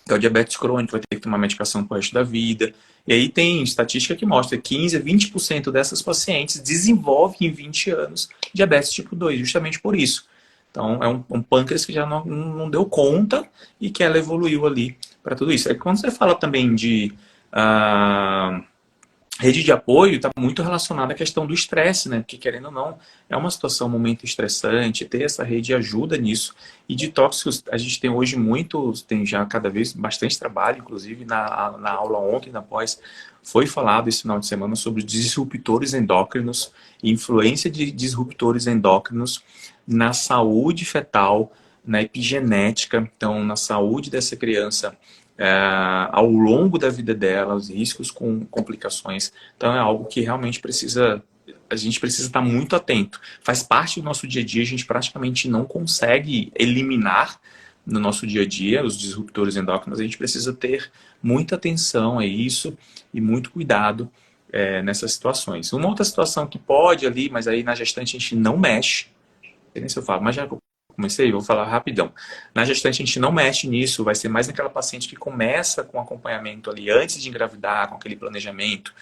Que é o diabetes crônico, vai ter que tomar medicação pro resto da vida. E aí tem estatística que mostra que 15 a 20% dessas pacientes desenvolvem em 20 anos diabetes tipo 2, justamente por isso. Então, é um pâncreas que já não deu conta e que ela evoluiu ali para tudo isso. É quando você fala também de rede de apoio está muito relacionada à questão do estresse, né? Porque, querendo ou não, é uma situação, um momento estressante, ter essa rede ajuda nisso. E de tóxicos, a gente tem hoje muitos, tem já cada vez bastante trabalho, inclusive na aula ontem, na pós, foi falado esse final de semana sobre disruptores endócrinos, influência de disruptores endócrinos na saúde fetal, na epigenética, então na saúde dessa criança, ao longo da vida dela, os riscos com complicações. Então é algo que realmente a gente precisa estar muito atento. Faz parte do nosso dia a dia, a gente praticamente não consegue eliminar no nosso dia a dia os disruptores endócrinos, a gente precisa ter muita atenção a isso e muito cuidado nessas situações. Uma outra situação que pode ali, mas aí na gestante a gente não mexe, não sei nem se eu falo, mas já comecei, vou falar rapidão. Na gestante a gente não mexe nisso, vai ser mais naquela paciente que começa com acompanhamento ali antes de engravidar, com aquele planejamento.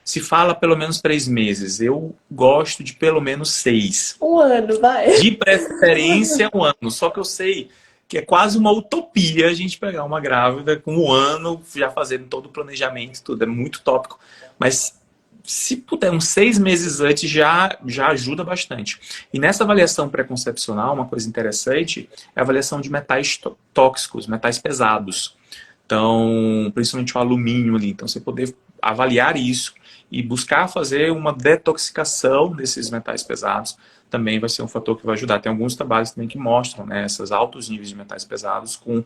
Se fala pelo menos 3 meses, eu gosto de pelo menos 6. Um ano, vai. De preferência 1 ano, só que eu sei que é quase uma utopia a gente pegar uma grávida com 1 ano, já fazendo todo o planejamento, tudo, é muito tópico, mas se puder, uns 6 meses antes já ajuda bastante. E nessa avaliação pré-concepcional, uma coisa interessante é a avaliação de metais tóxicos, metais pesados. Então, principalmente o alumínio ali. Então, você poder avaliar isso e buscar fazer uma detoxicação desses metais pesados também vai ser um fator que vai ajudar. Tem alguns trabalhos também que mostram, né, esses altos níveis de metais pesados com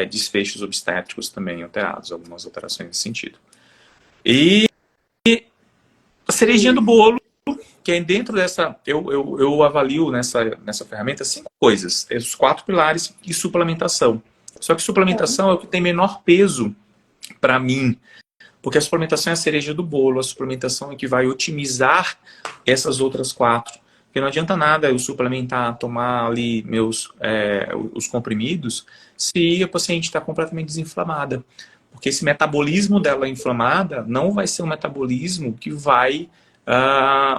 desfechos obstétricos também alterados, algumas alterações nesse sentido. E a cerejinha do bolo, que é dentro dessa, eu avalio nessa ferramenta 5 coisas, os 4 pilares e suplementação. Só que suplementação é o que tem menor peso para mim, porque a suplementação é a cereja do bolo, a suplementação é que vai otimizar essas outras 4. Porque não adianta nada eu suplementar, tomar ali os comprimidos, se a paciente está completamente desinflamada. Porque esse metabolismo dela inflamada não vai ser um metabolismo que vai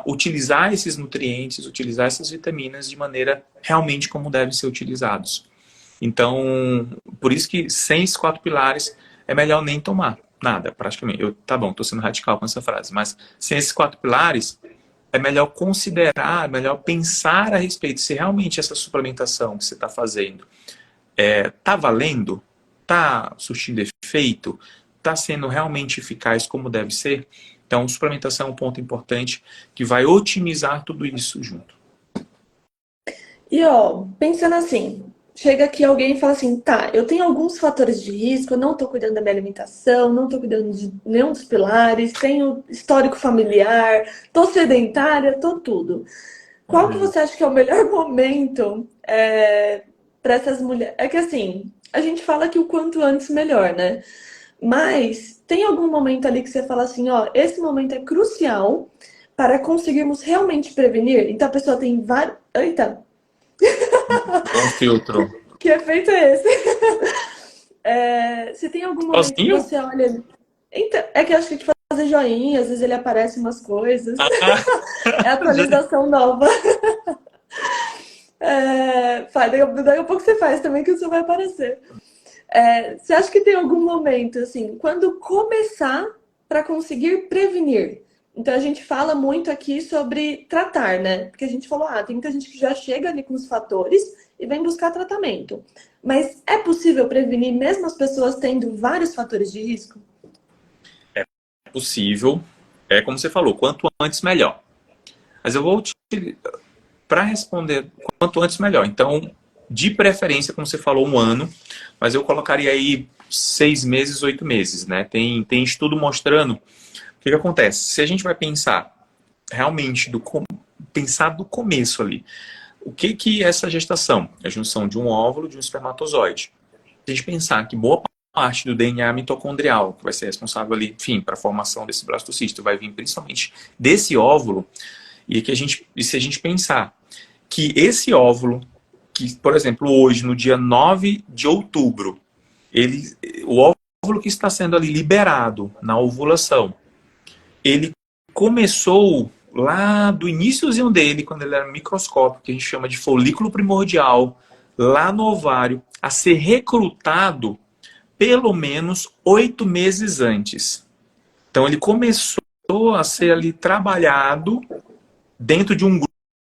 utilizar esses nutrientes, utilizar essas vitaminas de maneira realmente como devem ser utilizados. Então, por isso que sem esses 4 pilares é melhor nem tomar nada, praticamente. Tá bom, estou sendo radical com essa frase, mas sem esses 4 pilares é melhor considerar, é melhor pensar a respeito se realmente essa suplementação que você está fazendo está valendo, está surtindo efeito, está sendo realmente eficaz como deve ser. Então, suplementação é um ponto importante que vai otimizar tudo isso junto. E ó, pensando assim, chega aqui alguém e fala assim, tá, eu tenho alguns fatores de risco, eu não tô cuidando da minha alimentação, não tô cuidando de nenhum dos pilares, tenho histórico familiar, tô sedentária, tô tudo. Qual que você acha que é o melhor momento para essas mulheres? É que assim, a gente fala que o quanto antes melhor, né? Mas tem algum momento ali que você fala assim, ó, esse momento é crucial para conseguirmos realmente prevenir? Então a pessoa tem vários... Eita! Um filtro. Que efeito é esse? Se tem algum momento que Sozinho? você olha... Então, é que eu acho que fazer joinha, às vezes ele aparece umas coisas. É atualização nova. Daqui a pouco você faz também que o seu vai aparecer. Você acha que tem algum momento, assim, quando começar para conseguir prevenir? Então, a gente fala muito aqui sobre tratar, né? Porque a gente falou, tem muita gente que já chega ali com os fatores e vem buscar tratamento. Mas é possível prevenir mesmo as pessoas tendo vários fatores de risco? É possível. É como você falou, quanto antes melhor. Mas eu vou para responder quanto antes melhor. Então, de preferência, como você falou, 1 ano, mas eu colocaria aí 6 meses, 8 meses, né? Tem estudo mostrando o que acontece. Se a gente vai pensar realmente pensar do começo ali, o que é essa gestação? É a junção de um óvulo e de um espermatozoide. Se a gente pensar que boa parte do DNA mitocondrial, que vai ser responsável ali, enfim, para a formação desse blastocisto, vai vir principalmente desse óvulo, e se a gente pensar que esse óvulo, que, por exemplo, hoje, no dia 9 de outubro, o óvulo que está sendo ali liberado na ovulação, ele começou lá do iníciozinho dele, quando ele era microscópico, que a gente chama de folículo primordial, lá no ovário, a ser recrutado pelo menos 8 meses antes. Então ele começou a ser ali trabalhado dentro de um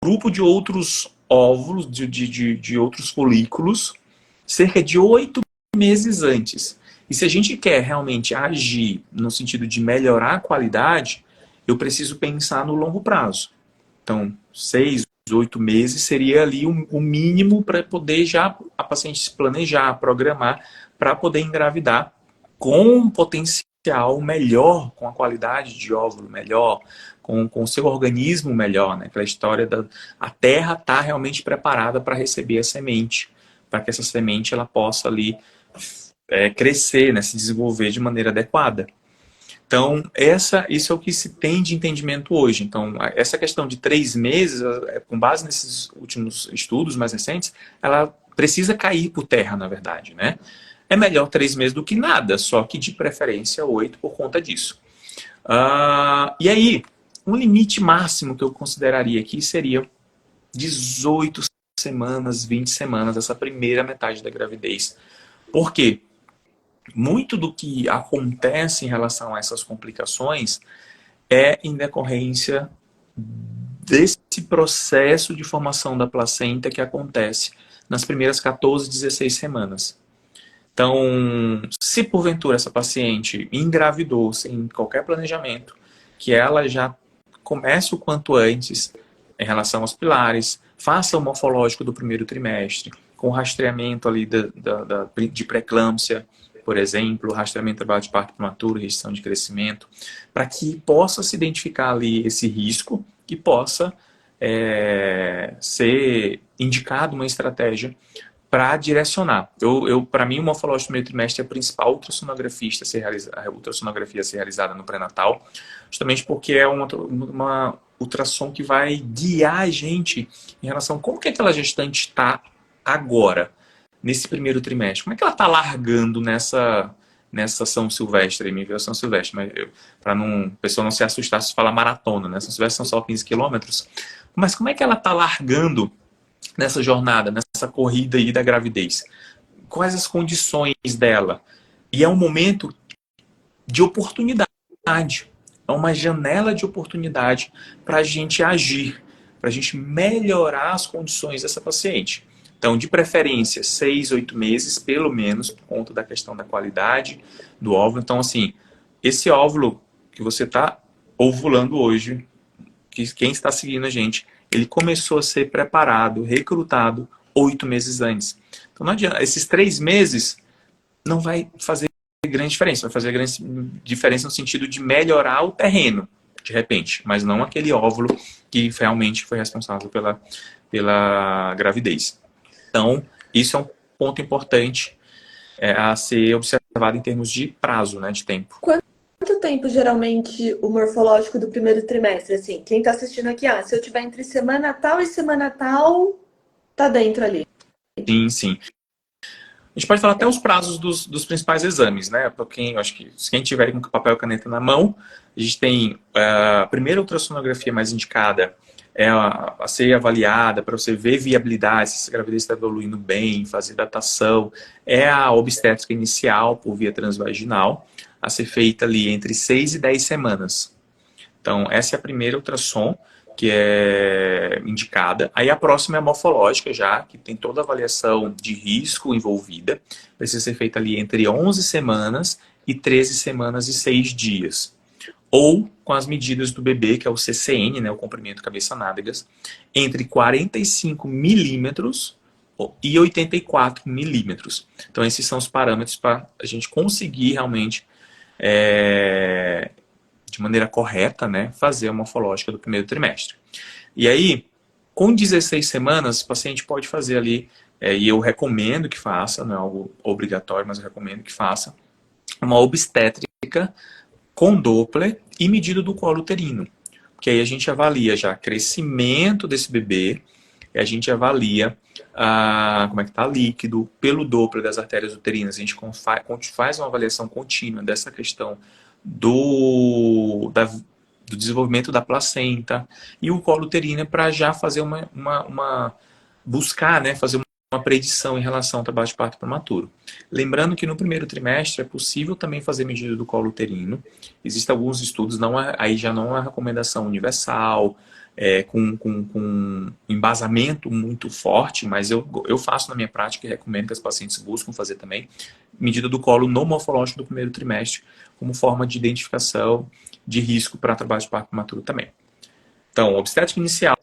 grupo de outros óvulos, de outros folículos, cerca de 8 meses antes. E se a gente quer realmente agir no sentido de melhorar a qualidade, eu preciso pensar no longo prazo. Então, 6, 8 meses seria ali o mínimo para poder já a paciente se planejar, programar, para poder engravidar com um potencial melhor, com a qualidade de óvulo melhor, com o seu organismo melhor, né? Aquela história da a Terra está realmente preparada para receber a semente, para que essa semente ela possa ali crescer, né? Se desenvolver de maneira adequada. Então, isso é o que se tem de entendimento hoje. Então, essa questão de 3 meses, com base nesses últimos estudos mais recentes, ela precisa cair por terra, na verdade, né? É melhor 3 meses do que nada, só que de preferência 8 por conta disso. E aí, um limite máximo que eu consideraria aqui seria 18 semanas, 20 semanas, essa primeira metade da gravidez. Por quê? Muito do que acontece em relação a essas complicações é em decorrência desse processo de formação da placenta que acontece nas primeiras 14, 16 semanas. Então, se porventura essa paciente engravidou sem qualquer planejamento, que ela já comece o quanto antes em relação aos pilares, faça o morfológico do primeiro trimestre, com rastreamento ali de pré-eclâmpsia, por exemplo, rastreamento de trabalho de parto prematuro, restrição de crescimento, para que possa se identificar ali esse risco e possa ser indicado uma estratégia para direcionar. Para mim, o morfológico do primeiro trimestre é a principal ultrassonografia a ser realizada no pré-natal, justamente porque é uma ultrassom que vai guiar a gente em relação a como que aquela gestante está agora, nesse primeiro trimestre. Como é que ela está largando nessa São Silvestre, me veio São Silvestre, mas para a pessoa não se assustar se falar maratona, né? São Silvestre são só 15 quilômetros, mas como é que ela está largando nessa jornada, nessa corrida aí da gravidez? Quais as condições dela? E é um momento de oportunidade, é uma janela de oportunidade para a gente agir, para a gente melhorar as condições dessa paciente. Então, de preferência, 6, 8 meses, pelo menos, por conta da questão da qualidade do óvulo. Então, assim, esse óvulo que você está ovulando hoje, que quem está seguindo a gente, ele começou a ser preparado, recrutado 8 meses antes. Então, não adianta. Esses 3 meses não vai fazer grande diferença. Vai fazer grande diferença no sentido de melhorar o terreno, de repente, mas não aquele óvulo que realmente foi responsável pela gravidez. Então, isso é um ponto importante a ser observado em termos de prazo, né, de tempo. Quanto tempo, geralmente, o morfológico do primeiro trimestre? Assim, quem está assistindo aqui, se eu tiver entre semana tal e semana tal, tá dentro ali. Sim, sim. A gente pode falar até os prazos dos principais exames, né? Para quem, acho que quem tiver com papel e caneta na mão, a gente tem a primeira ultrassonografia mais indicada a ser avaliada para você ver viabilidade, se essa gravidez está evoluindo bem, fazer datação, é a obstétrica inicial por via transvaginal, a ser feita ali entre 6 e 10 semanas. Então, essa é a primeira ultrassom que é indicada. Aí a próxima é a morfológica já, que tem toda a avaliação de risco envolvida. Precisa ser feita ali entre 11 semanas e 13 semanas e 6 dias. Ou com as medidas do bebê, que é o CCN, né, o comprimento cabeça-nádegas, entre 45 milímetros e 84 milímetros. Então, esses são os parâmetros para a gente conseguir realmente, de maneira correta, né, fazer a morfológica do primeiro trimestre. E aí, com 16 semanas, o paciente pode fazer ali, e eu recomendo que faça, não é algo obrigatório, mas eu recomendo que faça, uma obstétrica com Doppler e medida do colo uterino. Porque aí a gente avalia já crescimento desse bebê, e a gente avalia como é que está líquido, pelo Doppler das artérias uterinas. A gente faz uma avaliação contínua dessa questão do desenvolvimento da placenta e o colo uterino para já fazer buscar, né, fazer uma predição em relação ao trabalho de parto prematuro. Lembrando que no primeiro trimestre é possível também fazer medida do colo uterino. Existem alguns estudos, aí já não é uma recomendação universal, com embasamento muito forte, mas eu faço na minha prática e recomendo que as pacientes buscam fazer também medida do colo no morfológico do primeiro trimestre, como forma de identificação de risco para trabalho de parto prematuro também. Então, obstétrica inicial,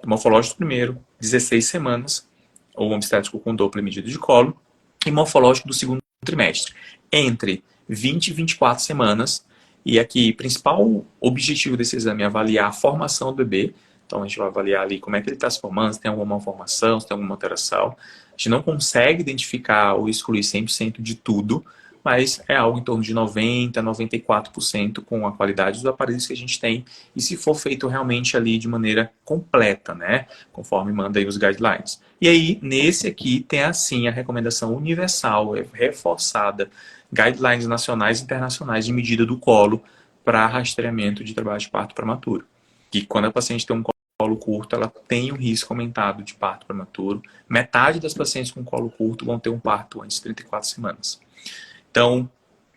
morfológico do primeiro, 16 semanas, ou obstétrico com Doppler medido de colo, e morfológico do segundo trimestre, entre 20 e 24 semanas. E aqui, o principal objetivo desse exame é avaliar a formação do bebê. Então, a gente vai avaliar ali como é que ele está se formando, se tem alguma malformação, se tem alguma alteração. A gente não consegue identificar ou excluir 100% de tudo, mas é algo em torno de 90% a 94% com a qualidade dos aparelhos que a gente tem, e se for feito realmente ali de maneira completa, né? Conforme manda aí os guidelines. E aí, nesse aqui, tem assim a recomendação universal, reforçada, guidelines nacionais e internacionais de medida do colo para rastreamento de trabalho de parto prematuro. Que quando a paciente tem um colo curto, ela tem um risco aumentado de parto prematuro. Metade das pacientes com colo curto vão ter um parto antes de 34 semanas. Então,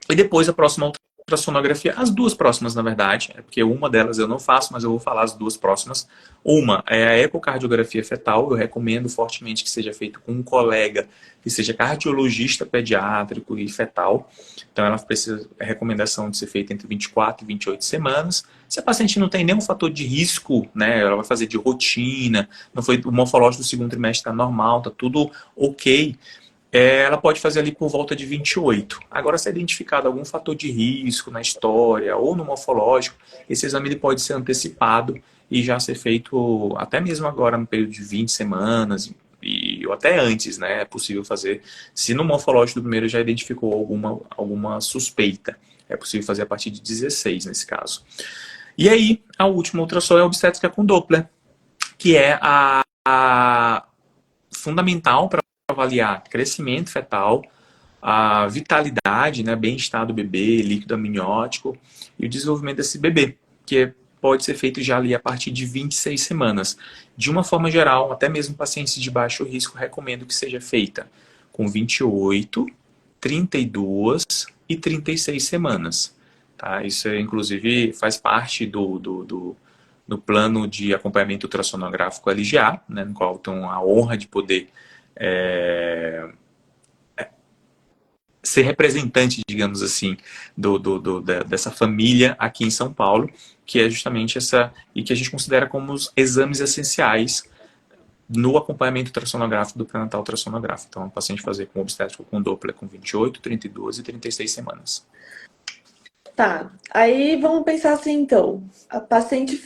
e depois a próxima ultrassonografia, as duas próximas, na verdade, é porque uma delas eu não faço, mas eu vou falar as duas próximas. Uma é a ecocardiografia fetal, eu recomendo fortemente que seja feito com um colega que seja cardiologista pediátrico e fetal. Então, ela precisa, a recomendação de ser feita entre 24 e 28 semanas. Se a paciente não tem nenhum fator de risco, né, ela vai fazer de rotina, não foi, o morfológico do segundo trimestre está normal, está tudo ok, ela pode fazer ali por volta de 28. Agora, se é identificado algum fator de risco na história ou no morfológico, esse exame ele pode ser antecipado e já ser feito até mesmo agora no período de 20 semanas ou até antes, né? É possível fazer. Se no morfológico do primeiro já identificou alguma suspeita, é possível fazer a partir de 16 nesse caso. E aí, a última ultrassom é a obstétrica com Doppler, que é a fundamental para avaliar crescimento fetal, a vitalidade, né, bem-estar do bebê, líquido amniótico e o desenvolvimento desse bebê, que pode ser feito já ali a partir de 26 semanas. De uma forma geral, até mesmo pacientes de baixo risco, recomendo que seja feita com 28, 32 e 36 semanas. Tá? Isso, inclusive, faz parte do plano de acompanhamento ultrassonográfico LGA, né, no qual tenho a honra de poder ser representante, digamos assim, dessa família aqui em São Paulo, que é justamente essa, e que a gente considera como os exames essenciais no acompanhamento ultrassonográfico do pré-natal ultrassonográfico. Então, o paciente fazer com obstétrico com Doppler com 28, 32 e 36 semanas. Tá, aí vamos pensar assim então. A paciente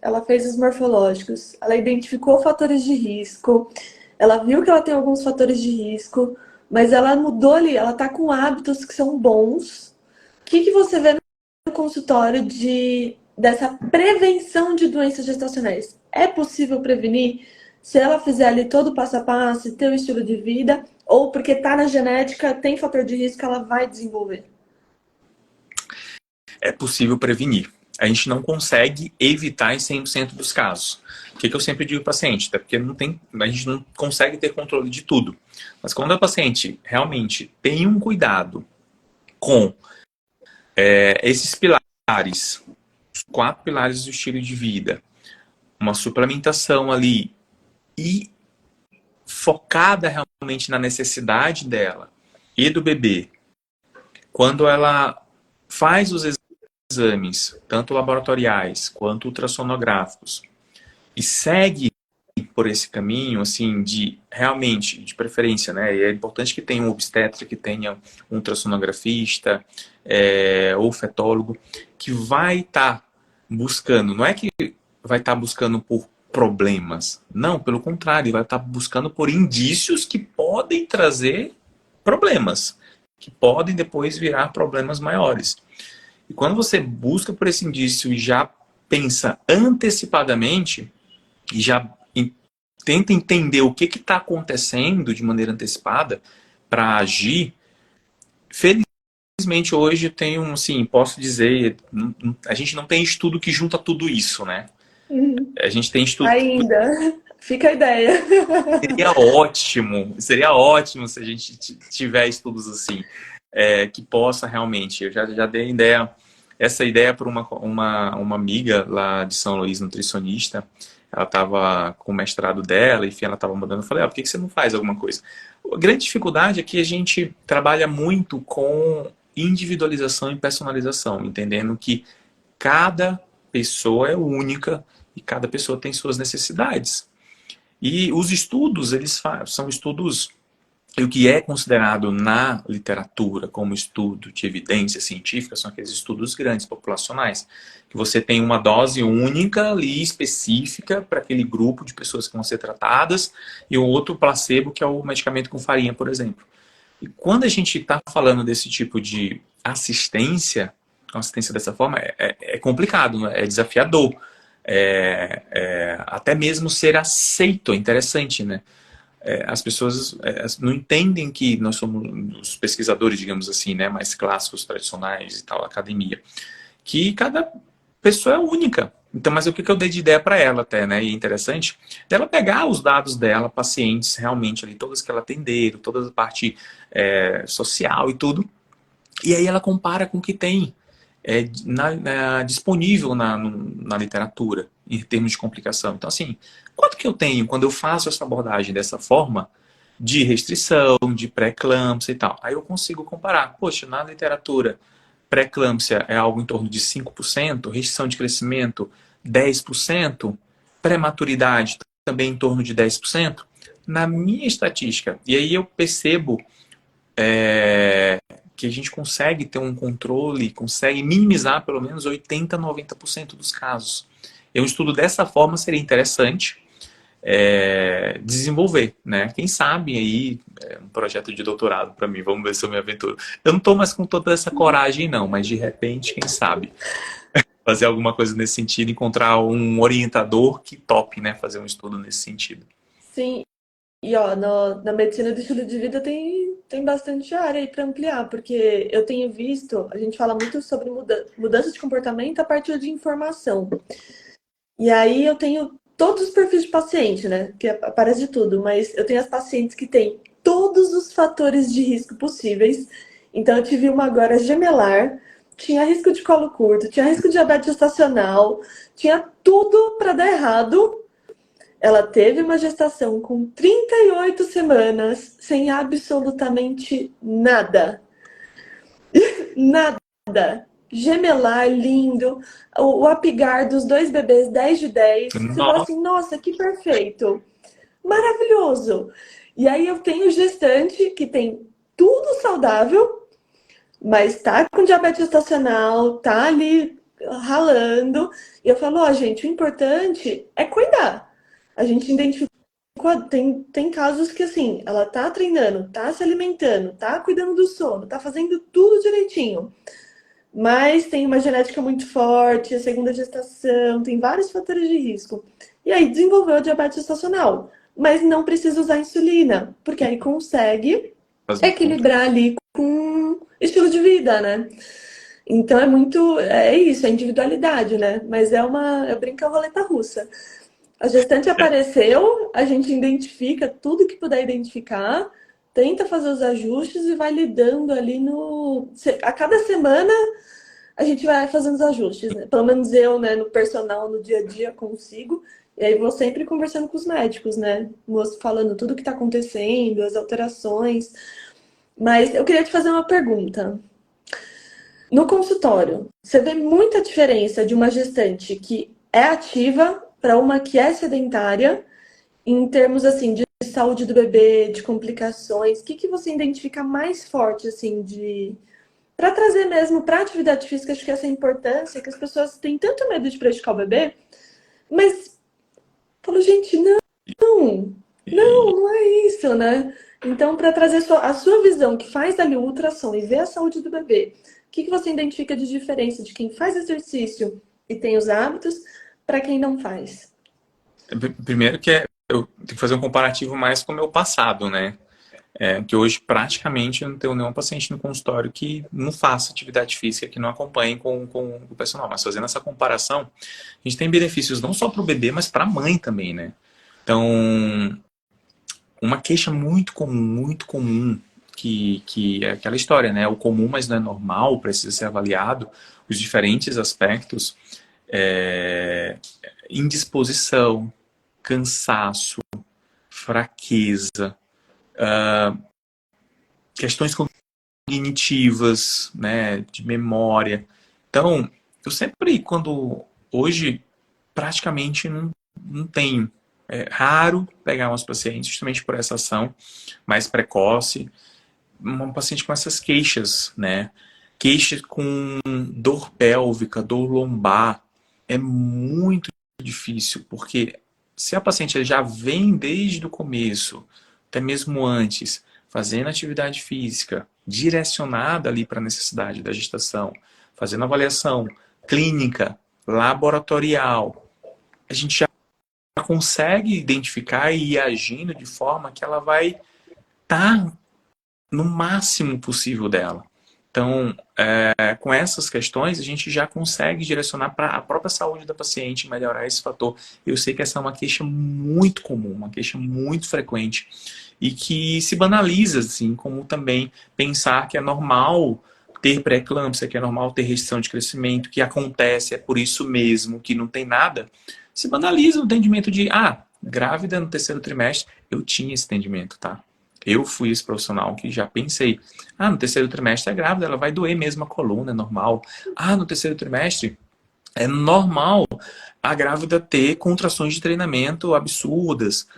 ela fez os morfológicos, ela identificou fatores de risco, ela viu que ela tem alguns fatores de risco, mas ela mudou ali, ela tá com hábitos que são bons. O que você vê no consultório dessa prevenção de doenças gestacionais? É possível prevenir se ela fizer ali todo o passo a passo, ter o estilo de vida, ou porque tá na genética, tem fator de risco, ela vai desenvolver? É possível prevenir. A gente não consegue evitar em 100% dos casos. O que eu sempre digo para o paciente? Até porque a gente não consegue ter controle de tudo. Mas quando a paciente realmente tem um cuidado com esses pilares, os 4 pilares do estilo de vida, uma suplementação ali e focada realmente na necessidade dela e do bebê, quando ela faz os exames, tanto laboratoriais quanto ultrassonográficos, e segue por esse caminho, assim, de realmente, de preferência, né? E é importante que tenha um obstetra, que tenha um ultrassonografista, ou fetólogo, que vai estar buscando, não é que vai estar buscando por problemas, não, pelo contrário, vai estar buscando por indícios que podem trazer problemas, que podem depois virar problemas maiores. E quando você busca por esse indício e já pensa antecipadamente, e já tenta entender o que está acontecendo de maneira antecipada para agir, felizmente hoje eu tenho, assim, posso dizer, a gente não tem estudo que junta tudo isso, né? A gente tem estudo Ainda. Fica a ideia. Seria ótimo se a gente tiver estudos assim, que possa realmente. Eu já dei essa ideia para uma amiga lá de São Luís, nutricionista. Ela estava com o mestrado dela, enfim, ela estava mandando. Eu falei, por que você não faz alguma coisa? A grande dificuldade é que a gente trabalha muito com individualização e personalização, entendendo que cada pessoa é única e cada pessoa tem suas necessidades. E os estudos, são estudos, o que é considerado na literatura como estudo de evidência científica, são aqueles estudos grandes, populacionais, que você tem uma dose única ali, específica, para aquele grupo de pessoas que vão ser tratadas, e o outro placebo, que é o medicamento com farinha, por exemplo. E quando a gente está falando desse tipo de assistência dessa forma, é complicado, né? É desafiador. Até mesmo ser aceito, é interessante, né? As pessoas não entendem que nós somos os pesquisadores, digamos assim, né, mais clássicos, tradicionais e tal, academia, que cada pessoa é única. Então, mas o que eu dei de ideia para ela até, né, e é interessante, dela pegar os dados dela, pacientes realmente ali, todas que ela atenderam, toda a parte social e tudo, e aí ela compara com o que tem disponível na literatura, em termos de complicação. Então, assim, quanto que eu tenho quando eu faço essa abordagem dessa forma, de restrição, de pré-eclâmpsia e tal? Aí eu consigo comparar. Poxa, na literatura, pré-eclâmpsia é algo em torno de 5%, restrição de crescimento 10%, prematuridade também em torno de 10%. Na minha estatística, e aí eu percebo que a gente consegue ter um controle, consegue minimizar pelo menos 80, 90% dos casos. Um estudo dessa forma seria interessante desenvolver, né? Quem sabe aí um projeto de doutorado para mim, vamos ver se eu me aventuro. Eu não estou mais com toda essa coragem não, mas de repente, quem sabe, fazer alguma coisa nesse sentido, encontrar um orientador que tope, né? Fazer um estudo nesse sentido. Sim, e ó, na medicina do estilo de vida tem bastante área aí para ampliar, porque eu tenho visto, a gente fala muito sobre mudança de comportamento a partir de informação. E aí eu tenho todos os perfis de paciente, né? Que aparece de tudo, mas eu tenho as pacientes que têm todos os fatores de risco possíveis. Então eu tive uma agora gemelar, tinha risco de colo curto, tinha risco de diabetes gestacional, tinha tudo para dar errado. Ela teve uma gestação com 38 semanas, sem absolutamente nada. Nada. Gemelar, lindo. O apigar dos dois bebês, 10 de 10. Você fala Nossa, assim, nossa, que perfeito. Maravilhoso. E aí eu tenho gestante que tem tudo saudável, mas tá com diabetes gestacional, tá ali ralando. E eu falo, ó, gente, o importante é cuidar. A gente identifica. Tem casos que, assim, ela tá treinando, tá se alimentando, tá cuidando do sono, tá fazendo tudo direitinho. Mas tem uma genética muito forte, a segunda gestação, tem vários fatores de risco. E aí desenvolveu a diabetes gestacional. Mas não precisa usar insulina, porque aí consegue fazer um controle. equilibrar ali com estilo de vida, né? Então é isso, é individualidade, né? Mas eu brinco a roleta russa. A gestante apareceu, a gente identifica tudo que puder identificar, tenta fazer os ajustes e vai lidando ali no. A cada semana a gente vai fazendo os ajustes, né? Pelo menos eu, né, no personal, no dia a dia, consigo. E aí vou sempre conversando com os médicos, né? Falando tudo o que está acontecendo, as alterações. Mas eu queria te fazer uma pergunta. No consultório, você vê muita diferença de uma gestante que é ativa para uma que é sedentária, em termos assim de saúde do bebê, de complicações? O que você identifica mais forte assim de para trazer mesmo para a atividade física? Acho que essa importância que as pessoas têm tanto medo de prejudicar o bebê, mas falo, gente, não é isso, né? Então, para trazer a sua visão, que faz ali o ultrassom e vê a saúde do bebê, o que você identifica de diferença de quem faz exercício e tem os hábitos para quem não faz? Primeiro eu tenho que fazer um comparativo mais com o meu passado, né? Que hoje praticamente eu não tenho nenhum paciente no consultório que não faça atividade física, que não acompanhe com o personal. Mas fazendo essa comparação, a gente tem benefícios não só para o bebê, mas para a mãe também, né? Então, uma queixa muito comum, que é aquela história, né? O comum, mas não é normal, precisa ser avaliado, os diferentes aspectos, é, indisposição, cansaço, fraqueza, questões cognitivas, né, de memória. Então, eu sempre, hoje, praticamente não tenho. É raro pegar umas pacientes justamente por essa ação mais precoce, uma paciente com essas queixas, né? Queixas com dor pélvica, dor lombar, é muito difícil, porque se a paciente já vem desde o começo, até mesmo antes, fazendo atividade física, direcionada ali para a necessidade da gestação, fazendo avaliação clínica, laboratorial, a gente já consegue identificar e ir agindo de forma que ela vai estar no máximo possível dela. Então, com essas questões, a gente já consegue direcionar para a própria saúde da paciente, melhorar esse fator. Eu sei que essa é uma queixa muito comum, uma queixa muito frequente, e que se banaliza, assim, como também pensar que é normal ter pré-eclâmpsia, que é normal ter restrição de crescimento, que acontece, é por isso mesmo, que não tem nada. Se banaliza o entendimento de, grávida no terceiro trimestre, eu tinha esse entendimento, tá? Eu fui esse profissional que já pensei, no terceiro trimestre é grávida, ela vai doer mesmo a coluna, é normal. No terceiro trimestre é normal a grávida ter contrações de treinamento absurdas.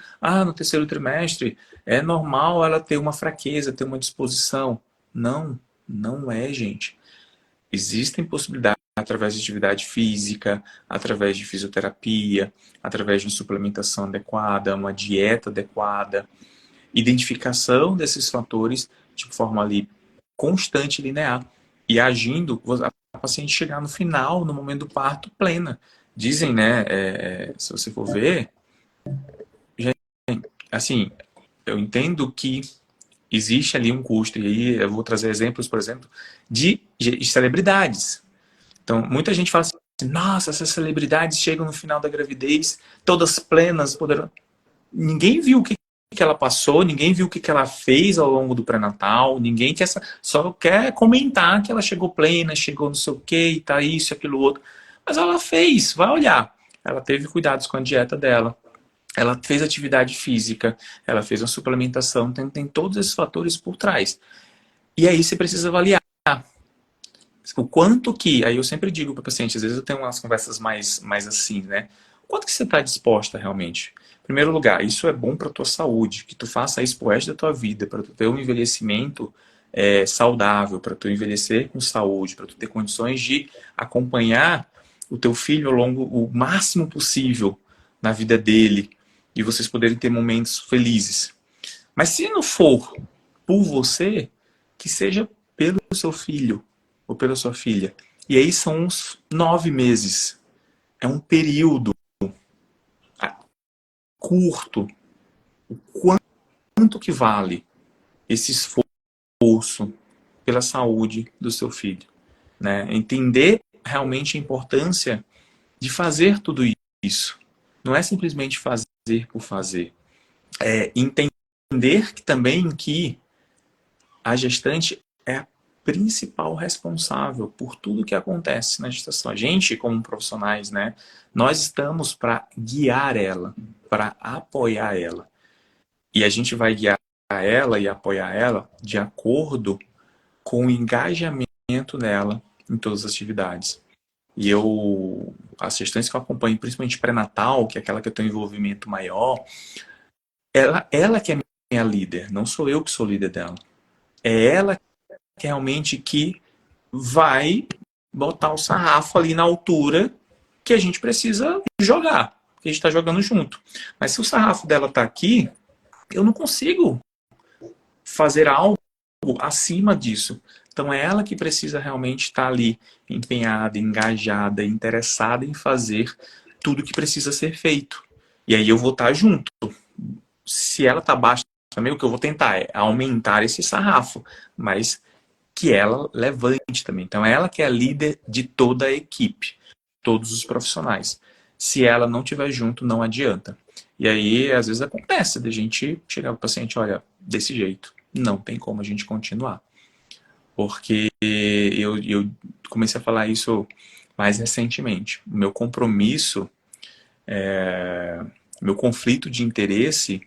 No terceiro trimestre é normal ela ter uma fraqueza, ter uma disposição. Não, não é, gente. Existem possibilidades através de atividade física, através de fisioterapia, através de uma suplementação adequada, uma dieta adequada, identificação desses fatores de forma ali constante e linear e agindo, a paciente chegar no final, no momento do parto, plena. Dizem, né, se você for ver, assim, eu entendo que existe ali um custo, e aí eu vou trazer exemplos, por exemplo, de celebridades. Então, muita gente fala assim, nossa, essas celebridades chegam no final da gravidez, todas plenas, poderosas. Ninguém viu o que ela passou, ninguém viu o que ela fez ao longo do pré-natal, ninguém quer, só quer comentar que ela chegou plena, chegou não sei o que, e tá isso, aquilo, outro. Mas ela fez, vai olhar. Ela teve cuidados com a dieta dela, ela fez atividade física, ela fez uma suplementação, tem todos esses fatores por trás. E aí você precisa avaliar o quanto que, aí eu sempre digo para o paciente, às vezes eu tenho umas conversas mais assim, né? O quanto que você está disposta realmente? Em primeiro lugar, isso é bom para a tua saúde, que tu faça isso pro resto da tua vida, para tu ter um envelhecimento saudável, para tu envelhecer com saúde, para tu ter condições de acompanhar o teu filho ao longo o máximo possível na vida dele e vocês poderem ter momentos felizes. Mas se não for por você, que seja pelo seu filho ou pela sua filha. E aí são uns 9 meses. É um período curto. O quanto que vale esse esforço pela saúde do seu filho? Né? Entender realmente a importância de fazer tudo isso. Não é simplesmente fazer por fazer. É entender que também que a gestante é a principal responsável por tudo que acontece na gestação. A gente, como profissionais, né, nós estamos para guiar ela, para apoiar ela. E a gente vai guiar ela e apoiar ela de acordo com o engajamento dela em todas as atividades. E as gestantes que eu acompanho, principalmente pré-natal, que é aquela que eu tenho envolvimento maior, ela que é minha líder, não sou eu que sou líder dela. É ela realmente que vai botar o sarrafo ali na altura que a gente precisa jogar, que a gente está jogando junto. Mas se o sarrafo dela está aqui, eu não consigo fazer algo acima disso. Então é ela que precisa realmente estar ali empenhada, engajada, interessada em fazer tudo que precisa ser feito. E aí eu vou estar junto. Se ela está baixa também, o que eu vou tentar é aumentar esse sarrafo, mas que ela levante também. Então, ela que é a líder de toda a equipe, todos os profissionais. Se ela não estiver junto, não adianta. E aí, às vezes acontece de a gente chegar para o paciente, olha, desse jeito, não tem como a gente continuar. Porque eu comecei a falar isso mais recentemente. O meu compromisso, meu conflito de interesse,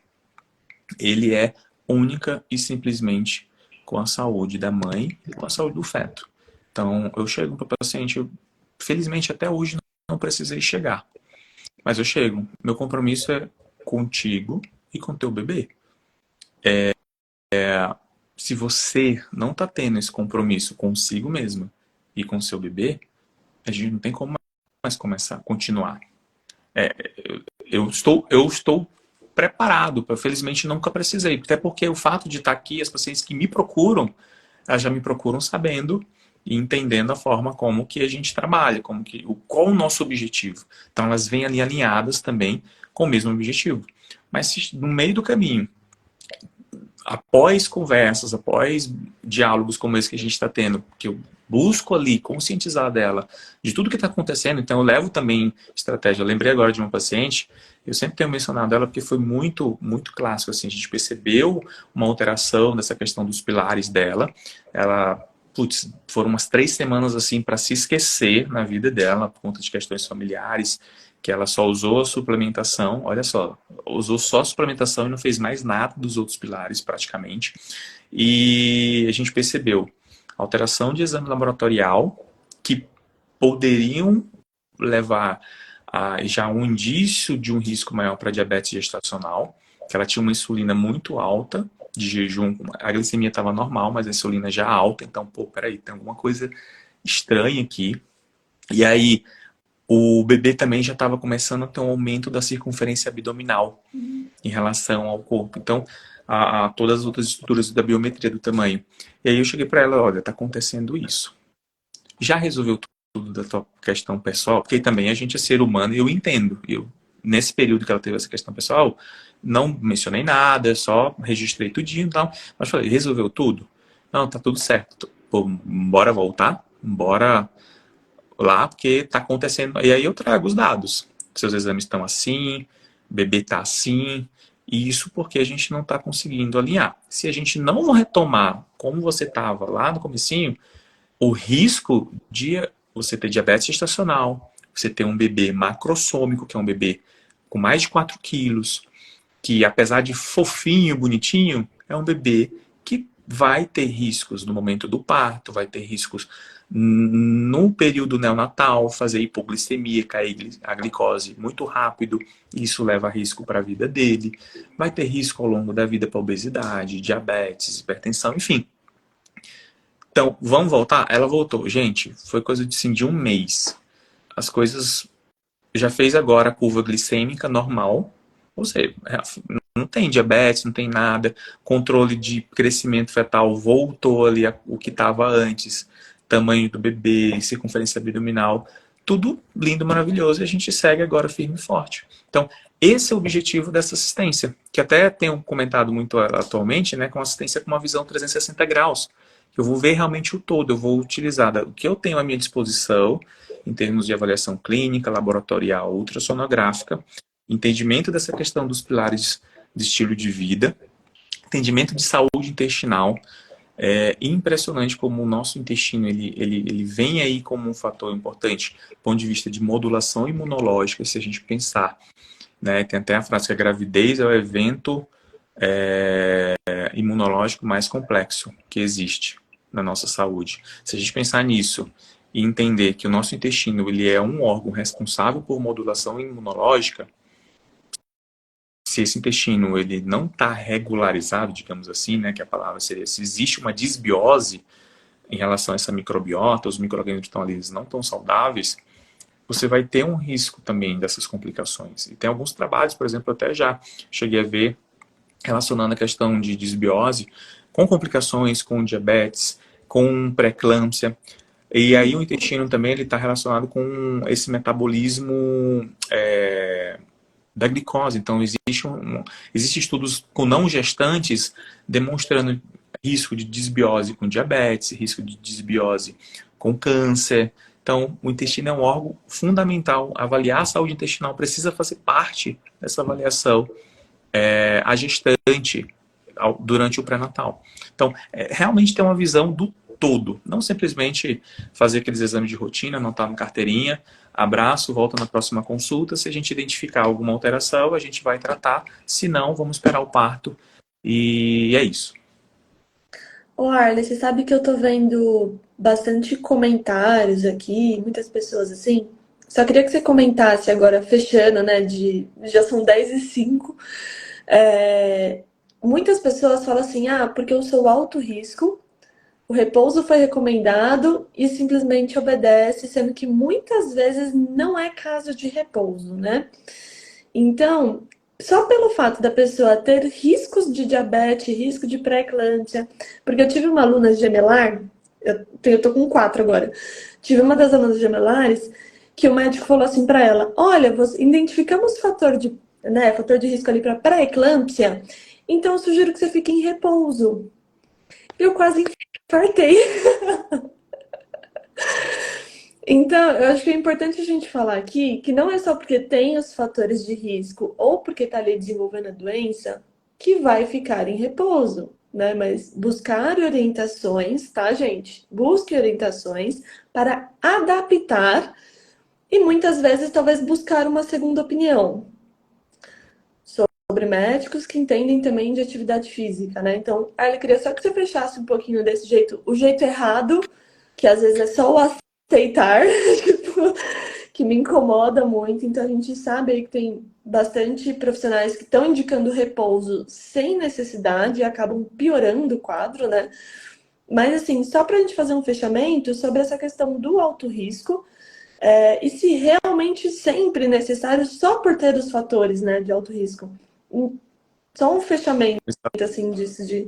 ele é única e simplesmente com a saúde da mãe e com a saúde do feto. Então, eu chego para o paciente, felizmente até hoje não precisei chegar, mas eu chego. Meu compromisso é contigo e com teu bebê. Se você não está tendo esse compromisso consigo mesma e com seu bebê, a gente não tem como mais começar, continuar. Eu estou preparado, felizmente nunca precisei, até porque o fato de estar aqui, as pacientes que me procuram, elas já me procuram sabendo e entendendo a forma como que a gente trabalha, qual o nosso objetivo. Então elas vêm ali alinhadas também com o mesmo objetivo. Mas se no meio do caminho, após conversas, após diálogos como esse que a gente está tendo, que eu busco ali conscientizar dela de tudo que está acontecendo, então eu levo também estratégia. Eu lembrei agora de uma paciente, eu sempre tenho mencionado ela porque foi muito, muito clássico, assim, a gente percebeu uma alteração dessa questão dos pilares dela, ela, foram umas 3 semanas assim para se esquecer na vida dela, por conta de questões familiares, que ela só usou a suplementação, olha só, usou só a suplementação e não fez mais nada dos outros pilares praticamente. E a gente percebeu alteração de exame laboratorial que poderiam levar a já um indício de um risco maior para diabetes gestacional, que ela tinha uma insulina muito alta de jejum, a glicemia estava normal, mas a insulina já alta, então, peraí, tem alguma coisa estranha aqui. E aí, o bebê também já estava começando a ter um aumento da circunferência abdominal em relação ao corpo. Então, a todas as outras estruturas da biometria do tamanho. E aí eu cheguei para ela, olha, está acontecendo isso. Já resolveu tudo da tua questão pessoal? Porque também a gente é ser humano e eu entendo. Nesse período que ela teve essa questão pessoal, não mencionei nada, só registrei tudinho e tal. Mas falei, resolveu tudo? Não, tá tudo certo. Pô, bora voltar? Bora lá, porque tá acontecendo. E aí eu trago os dados. Seus exames estão assim, o bebê tá assim, e isso porque a gente não está conseguindo alinhar. Se a gente não retomar como você estava lá no comecinho, o risco de você ter diabetes gestacional, você ter um bebê macrossômico, que é um bebê com mais de 4 quilos, que apesar de fofinho, bonitinho, é um bebê que vai ter riscos no momento do parto, vai ter riscos no período neonatal, fazer hipoglicemia, cair a glicose muito rápido, isso leva a risco para a vida dele, vai ter risco ao longo da vida para obesidade, diabetes, hipertensão, enfim. Então, vamos voltar? Ela voltou. Gente, foi coisa de um mês. As coisas já fez agora a curva glicêmica normal, ou seja, não tem diabetes, não tem nada, controle de crescimento fetal voltou ali o que estava antes, tamanho do bebê, circunferência abdominal, tudo lindo, maravilhoso, e a gente segue agora firme e forte. Então, esse é o objetivo dessa assistência, que até tenho comentado muito atualmente, né, com assistência com uma visão 360 graus. Eu vou ver realmente o todo, eu vou utilizar o que eu tenho à minha disposição, em termos de avaliação clínica, laboratorial, ultrassonográfica, entendimento dessa questão dos pilares de estilo de vida, entendimento de saúde intestinal. É impressionante como o nosso intestino ele vem aí como um fator importante do ponto de vista de modulação imunológica, se a gente pensar. Né? Tem até a frase que a gravidez é o evento imunológico mais complexo que existe na nossa saúde. Se a gente pensar nisso e entender que o nosso intestino ele é um órgão responsável por modulação imunológica, se esse intestino ele não está regularizado, digamos assim, né, que a palavra seria, se existe uma disbiose em relação a essa microbiota, os micro-organismos que estão ali eles não estão saudáveis, você vai ter um risco também dessas complicações. E tem alguns trabalhos, por exemplo, até já cheguei a ver relacionando a questão de disbiose com complicações, com diabetes, com pré-eclâmpsia. E aí o intestino também está relacionado com esse metabolismo da glicose. Então, existe estudos com não gestantes demonstrando risco de disbiose com diabetes, risco de disbiose com câncer. Então, o intestino é um órgão fundamental. Avaliar a saúde intestinal precisa fazer parte dessa avaliação a gestante durante o pré-natal. Então, realmente ter uma visão do todo, não simplesmente fazer aqueles exames de rotina, anotar na carteirinha, abraço, volta na próxima consulta. Se a gente identificar alguma alteração, a gente vai tratar. Se não, vamos esperar o parto. E é isso. Ô, Arley, você sabe que eu tô vendo bastante comentários aqui, muitas pessoas assim. Só queria que você comentasse agora, fechando, né? Já são 10h05. É, muitas pessoas falam assim, porque eu sou alto risco, o repouso foi recomendado e simplesmente obedece, sendo que muitas vezes não é caso de repouso, né? Então, só pelo fato da pessoa ter riscos de diabetes, risco de pré-eclâmpsia, porque eu tive uma aluna gemelar, eu tô com 4 agora, tive uma das alunas gemelares que o médico falou assim para ela: olha, identificamos fator de risco ali para pré-eclâmpsia, então eu sugiro que você fique em repouso. Eu quase infartei. Então, eu acho que é importante a gente falar aqui que não é só porque tem os fatores de risco ou porque está ali desenvolvendo a doença que vai ficar em repouso, né? Mas buscar orientações, tá, gente? Busque orientações para adaptar e muitas vezes talvez buscar uma segunda opinião sobre médicos que entendem também de atividade física, né? Então, eu queria só que você fechasse um pouquinho desse jeito, o jeito errado, que às vezes é só o aceitar, tipo, que me incomoda muito. Então a gente sabe aí que tem bastante profissionais que estão indicando repouso sem necessidade e acabam piorando o quadro, né? Mas assim, só para a gente fazer um fechamento sobre essa questão do alto risco, e se realmente sempre necessário, só por ter os fatores, né, de alto risco. Só um fechamento assim disso de.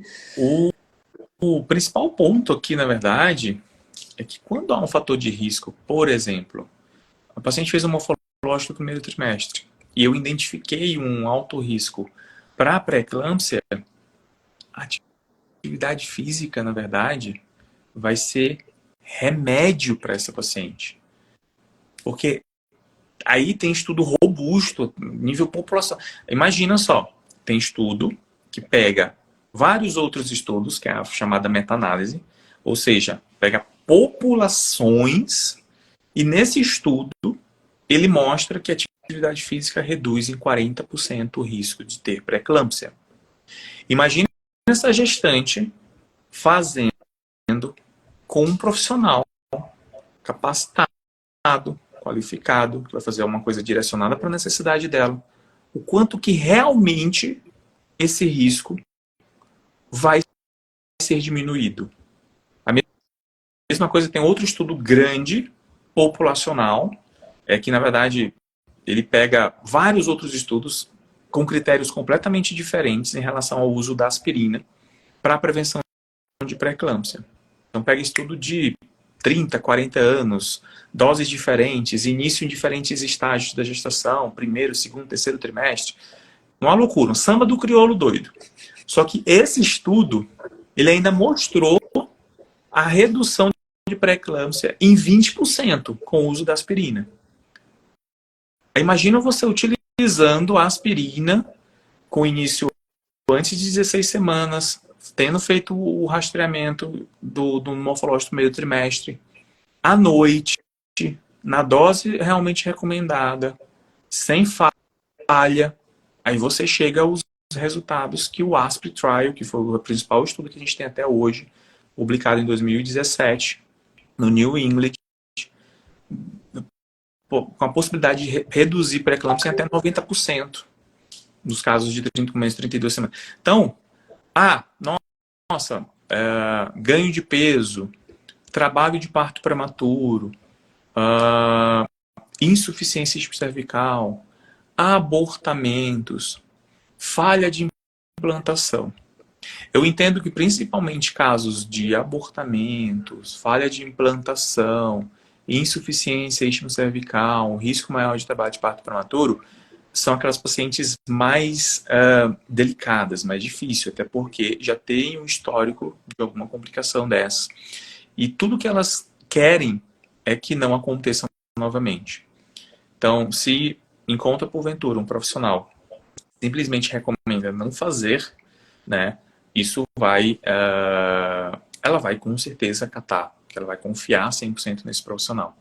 O principal ponto aqui, na verdade, é que quando há um fator de risco, por exemplo, a paciente fez um morfológico no primeiro trimestre e eu identifiquei um alto risco para pré-eclâmpsia, a atividade física, na verdade, vai ser remédio para essa paciente. Porque aí tem estudo robusto, nível população. Imagina só, tem estudo que pega vários outros estudos, que é a chamada meta-análise, ou seja, pega populações e nesse estudo ele mostra que a atividade física reduz em 40% o risco de ter pré-eclâmpsia. Imagina essa gestante fazendo com um profissional capacitado, qualificado, que vai fazer uma coisa direcionada para a necessidade dela. O quanto que realmente esse risco vai ser diminuído. A mesma coisa, tem outro estudo grande, populacional, que na verdade ele pega vários outros estudos com critérios completamente diferentes em relação ao uso da aspirina para a prevenção de pré-eclâmpsia. Então pega estudo de 30, 40 anos, doses diferentes, início em diferentes estágios da gestação, primeiro, segundo, terceiro trimestre. Uma loucura, um samba do crioulo doido. Só que esse estudo, ele ainda mostrou a redução de pré-eclâmpsia em 20% com o uso da aspirina. Imagina você utilizando a aspirina com início antes de 16 semanas, tendo feito o rastreamento do morfológico do meio trimestre, à noite, na dose realmente recomendada, sem falha, aí você chega aos resultados que o ASPRE Trial, que foi o principal estudo que a gente tem até hoje, publicado em 2017, no New England, com a possibilidade de reduzir pré-eclâmpsia em até 90% nos casos de 30 meses, 32 semanas. Então, ganho de peso, trabalho de parto prematuro, insuficiência cervical, abortamentos, falha de implantação. Eu entendo que principalmente casos de abortamentos, falha de implantação, insuficiência cervical, risco maior de trabalho de parto prematuro, são aquelas pacientes mais delicadas, mais difíceis, até porque já tem um histórico de alguma complicação dessa. E tudo que elas querem é que não aconteçam novamente. Então, se encontra porventura um profissional simplesmente recomenda não fazer, né? Isso vai, ela vai com certeza acatar, que ela vai confiar 100% nesse profissional.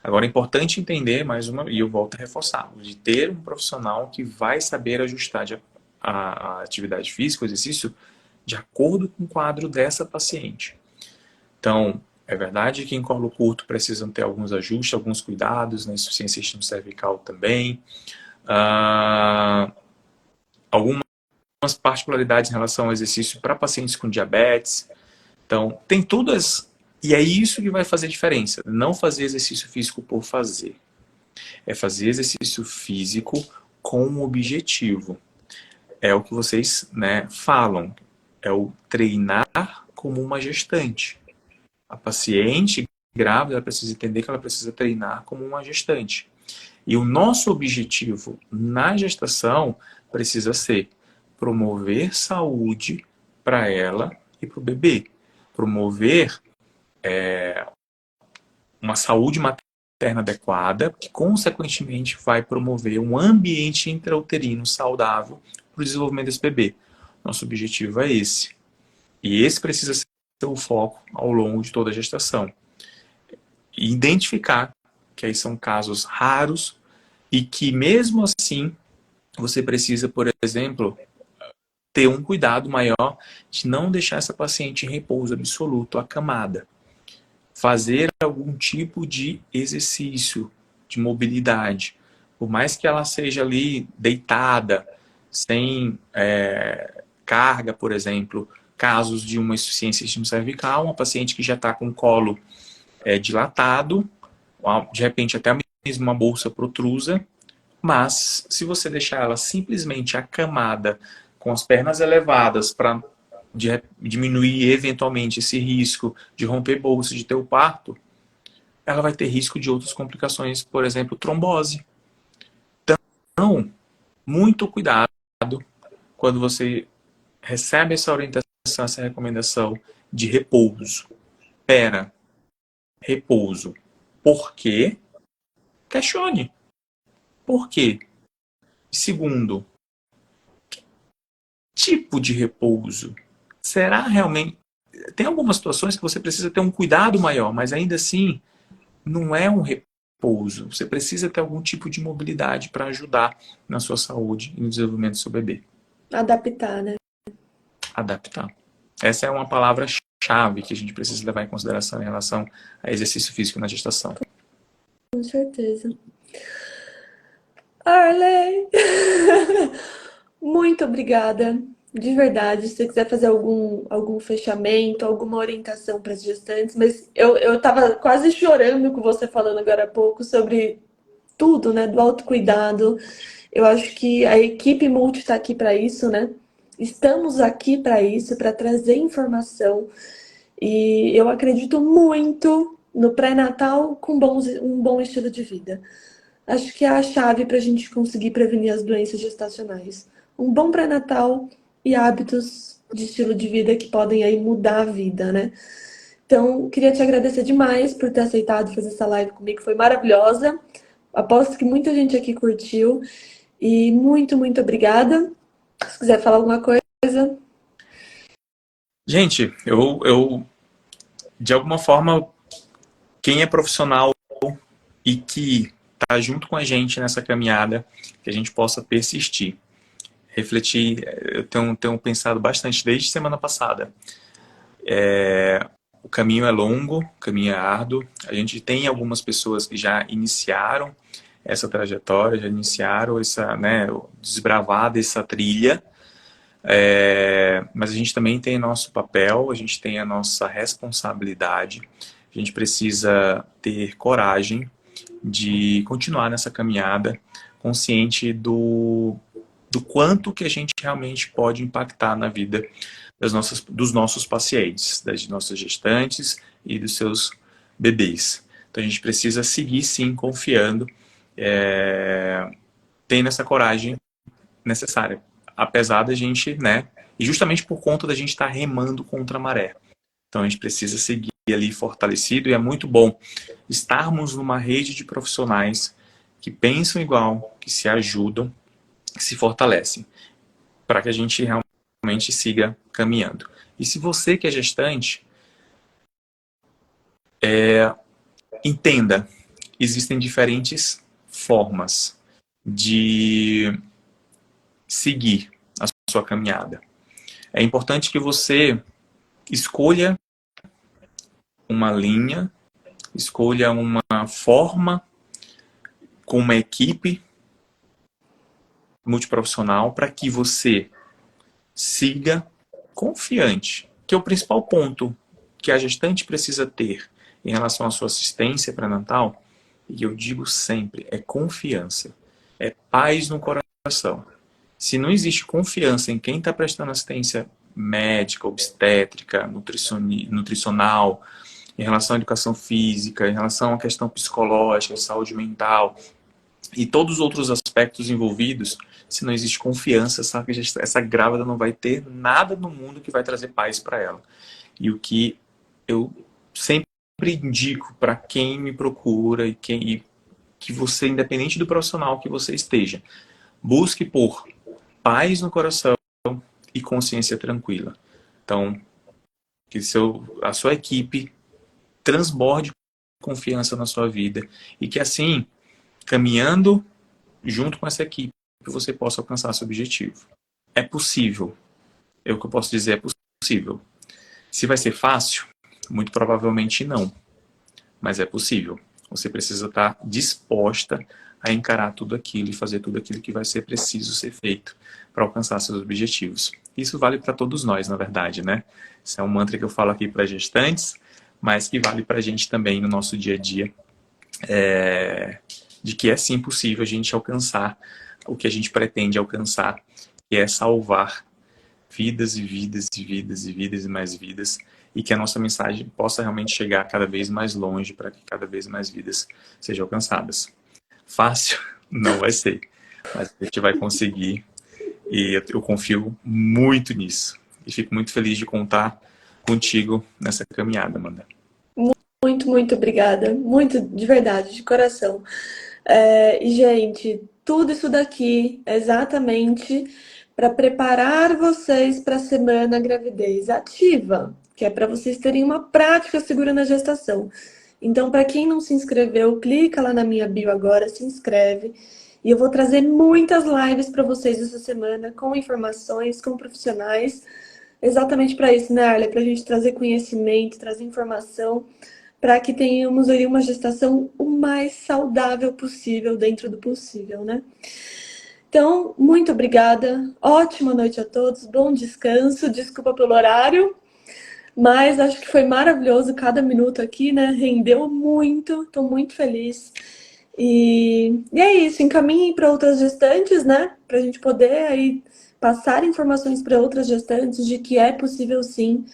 Agora é importante entender, mais uma, e eu volto a reforçar, de ter um profissional que vai saber ajustar a atividade física, o exercício, de acordo com o quadro dessa paciente. Então, é verdade que em colo curto precisam ter alguns ajustes, alguns cuidados, na insuficiência cervical também. Algumas particularidades em relação ao exercício para pacientes com diabetes. Então, tem todas. E é isso que vai fazer diferença. Não fazer exercício físico por fazer. É fazer exercício físico com um objetivo. É o que vocês, né, falam. É o treinar como uma gestante. A paciente grávida ela precisa entender que ela precisa treinar como uma gestante. E o nosso objetivo na gestação precisa ser promover saúde para ela e para o bebê. Promover uma saúde materna adequada, que consequentemente vai promover um ambiente intrauterino saudável para o desenvolvimento desse bebê. Nosso objetivo é esse. E esse precisa ser o foco ao longo de toda a gestação. E identificar que aí são casos raros e que mesmo assim você precisa, por exemplo, ter um cuidado maior de não deixar essa paciente em repouso absoluto, acamada. Fazer algum tipo de exercício de mobilidade. Por mais que ela seja ali deitada, sem carga, por exemplo, casos de uma insuficiência cervical, uma paciente que já está com o colo dilatado, de repente até mesmo uma bolsa protrusa, mas se você deixar ela simplesmente acamada, com as pernas elevadas para diminuir eventualmente esse risco de romper bolsa, de ter o parto, ela vai ter risco de outras complicações, por exemplo, trombose. Então, muito cuidado quando você recebe essa orientação, essa recomendação de repouso. Repouso. Por quê? Questione. Por quê? Segundo, tipo de repouso? Será realmente... Tem algumas situações que você precisa ter um cuidado maior, mas ainda assim não é um repouso. Você precisa ter algum tipo de mobilidade para ajudar na sua saúde e no desenvolvimento do seu bebê. Adaptar, né? Adaptar. Essa é uma palavra-chave que a gente precisa levar em consideração em relação a exercício físico na gestação. Com certeza. Arley! Muito obrigada, de verdade. Se você quiser fazer algum fechamento, alguma orientação para as gestantes, mas eu tava quase chorando com você falando agora há pouco sobre tudo, né, do autocuidado. Eu acho que a equipe Multi está aqui para isso, né? Estamos aqui para isso, para trazer informação. E eu acredito muito no pré-natal com um bom estilo de vida. Acho que é a chave para a gente conseguir prevenir as doenças gestacionais. Um bom pré-natal e hábitos de estilo de vida que podem aí mudar a vida, né? Então, queria te agradecer demais por ter aceitado fazer essa live comigo, foi maravilhosa. Aposto que muita gente aqui curtiu. E muito, muito obrigada. Se quiser falar alguma coisa. Gente, eu de alguma forma, quem é profissional e que está junto com a gente nessa caminhada, que a gente possa persistir, refletir. Eu tenho pensado bastante desde semana passada. O caminho é longo, o caminho é árduo. A gente tem algumas pessoas que já iniciaram essa trajetória, já iniciaram essa, né, desbravar dessa trilha. Mas a gente também tem nosso papel, a gente tem a nossa responsabilidade. A gente precisa ter coragem de continuar nessa caminhada, consciente do quanto que a gente realmente pode impactar na vida dos nossos pacientes, das nossas gestantes e dos seus bebês. Então a gente precisa seguir sim confiando, tendo essa coragem necessária, apesar da gente, né, e justamente por conta da gente estar remando contra a maré. Então a gente precisa seguir ali fortalecido, e é muito bom estarmos numa rede de profissionais que pensam igual, que se ajudam, que se fortalecem, para que a gente realmente siga caminhando. E se você que é gestante, entenda, existem diferentes formas de seguir a sua caminhada. É importante que você escolha uma linha, escolha uma forma com uma equipe multiprofissional para que você siga confiante, que é o principal ponto que a gestante precisa ter em relação à sua assistência pré-natal, e eu digo sempre, é confiança, é paz no coração. Se não existe confiança em quem está prestando assistência médica, obstétrica, nutricional, em relação à educação física, em relação à questão psicológica, saúde mental e todos os outros aspectos envolvidos, se não existe confiança, sabe, essa grávida não vai ter nada no mundo que vai trazer paz para ela. E o que eu sempre indico para quem me procura e que você, independente do profissional que você esteja, busque por paz no coração e consciência tranquila. Então, que a sua equipe transborde confiança na sua vida e que assim, caminhando junto com essa equipe, você possa alcançar seu objetivo. É possível. É o que eu posso dizer, é possível. Se vai ser fácil? Muito provavelmente não. Mas é possível. Você precisa estar disposta a encarar tudo aquilo e fazer tudo aquilo que vai ser preciso ser feito para alcançar seus objetivos. Isso vale para todos nós, na verdade, né? Isso é um mantra que eu falo aqui para gestantes, mas que vale para a gente também no nosso dia a dia, de que é sim possível a gente alcançar o que a gente pretende alcançar, que é salvar vidas e vidas e vidas e vidas e mais vidas, e que a nossa mensagem possa realmente chegar cada vez mais longe para que cada vez mais vidas sejam alcançadas. Fácil? Não vai ser, mas a gente vai conseguir e eu confio muito nisso. E fico muito feliz de contar contigo nessa caminhada, Amanda. Muito, muito obrigada. Muito, de verdade, de coração. E, gente, tudo isso daqui é exatamente para preparar vocês para a Semana Gravidez Ativa, que é para vocês terem uma prática segura na gestação. Então, para quem não se inscreveu, clica lá na minha bio agora, se inscreve. E eu vou trazer muitas lives para vocês essa semana, com informações, com profissionais. Exatamente para isso, né, Arlia? Para a gente trazer conhecimento, trazer informação, para que tenhamos aí uma gestação o mais saudável possível, dentro do possível, né? Então, muito obrigada. Ótima noite a todos. Bom descanso. Desculpa pelo horário, mas acho que foi maravilhoso cada minuto aqui, né? Rendeu muito. Estou muito feliz. E é isso. Encaminhem para outras gestantes, né? Para a gente poder aí passar informações para outras gestantes de que é possível sim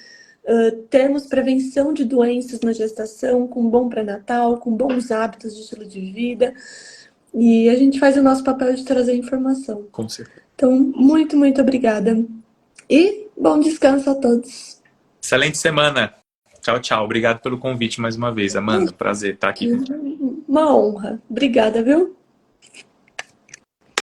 termos prevenção de doenças na gestação, com bom pré-natal, com bons hábitos de estilo de vida. E a gente faz o nosso papel de trazer informação. Com certeza. Então, muito, muito obrigada. E bom descanso a todos. Excelente semana. Tchau, tchau. Obrigado pelo convite mais uma vez, Amanda. Prazer estar aqui. Uma honra. Obrigada, viu?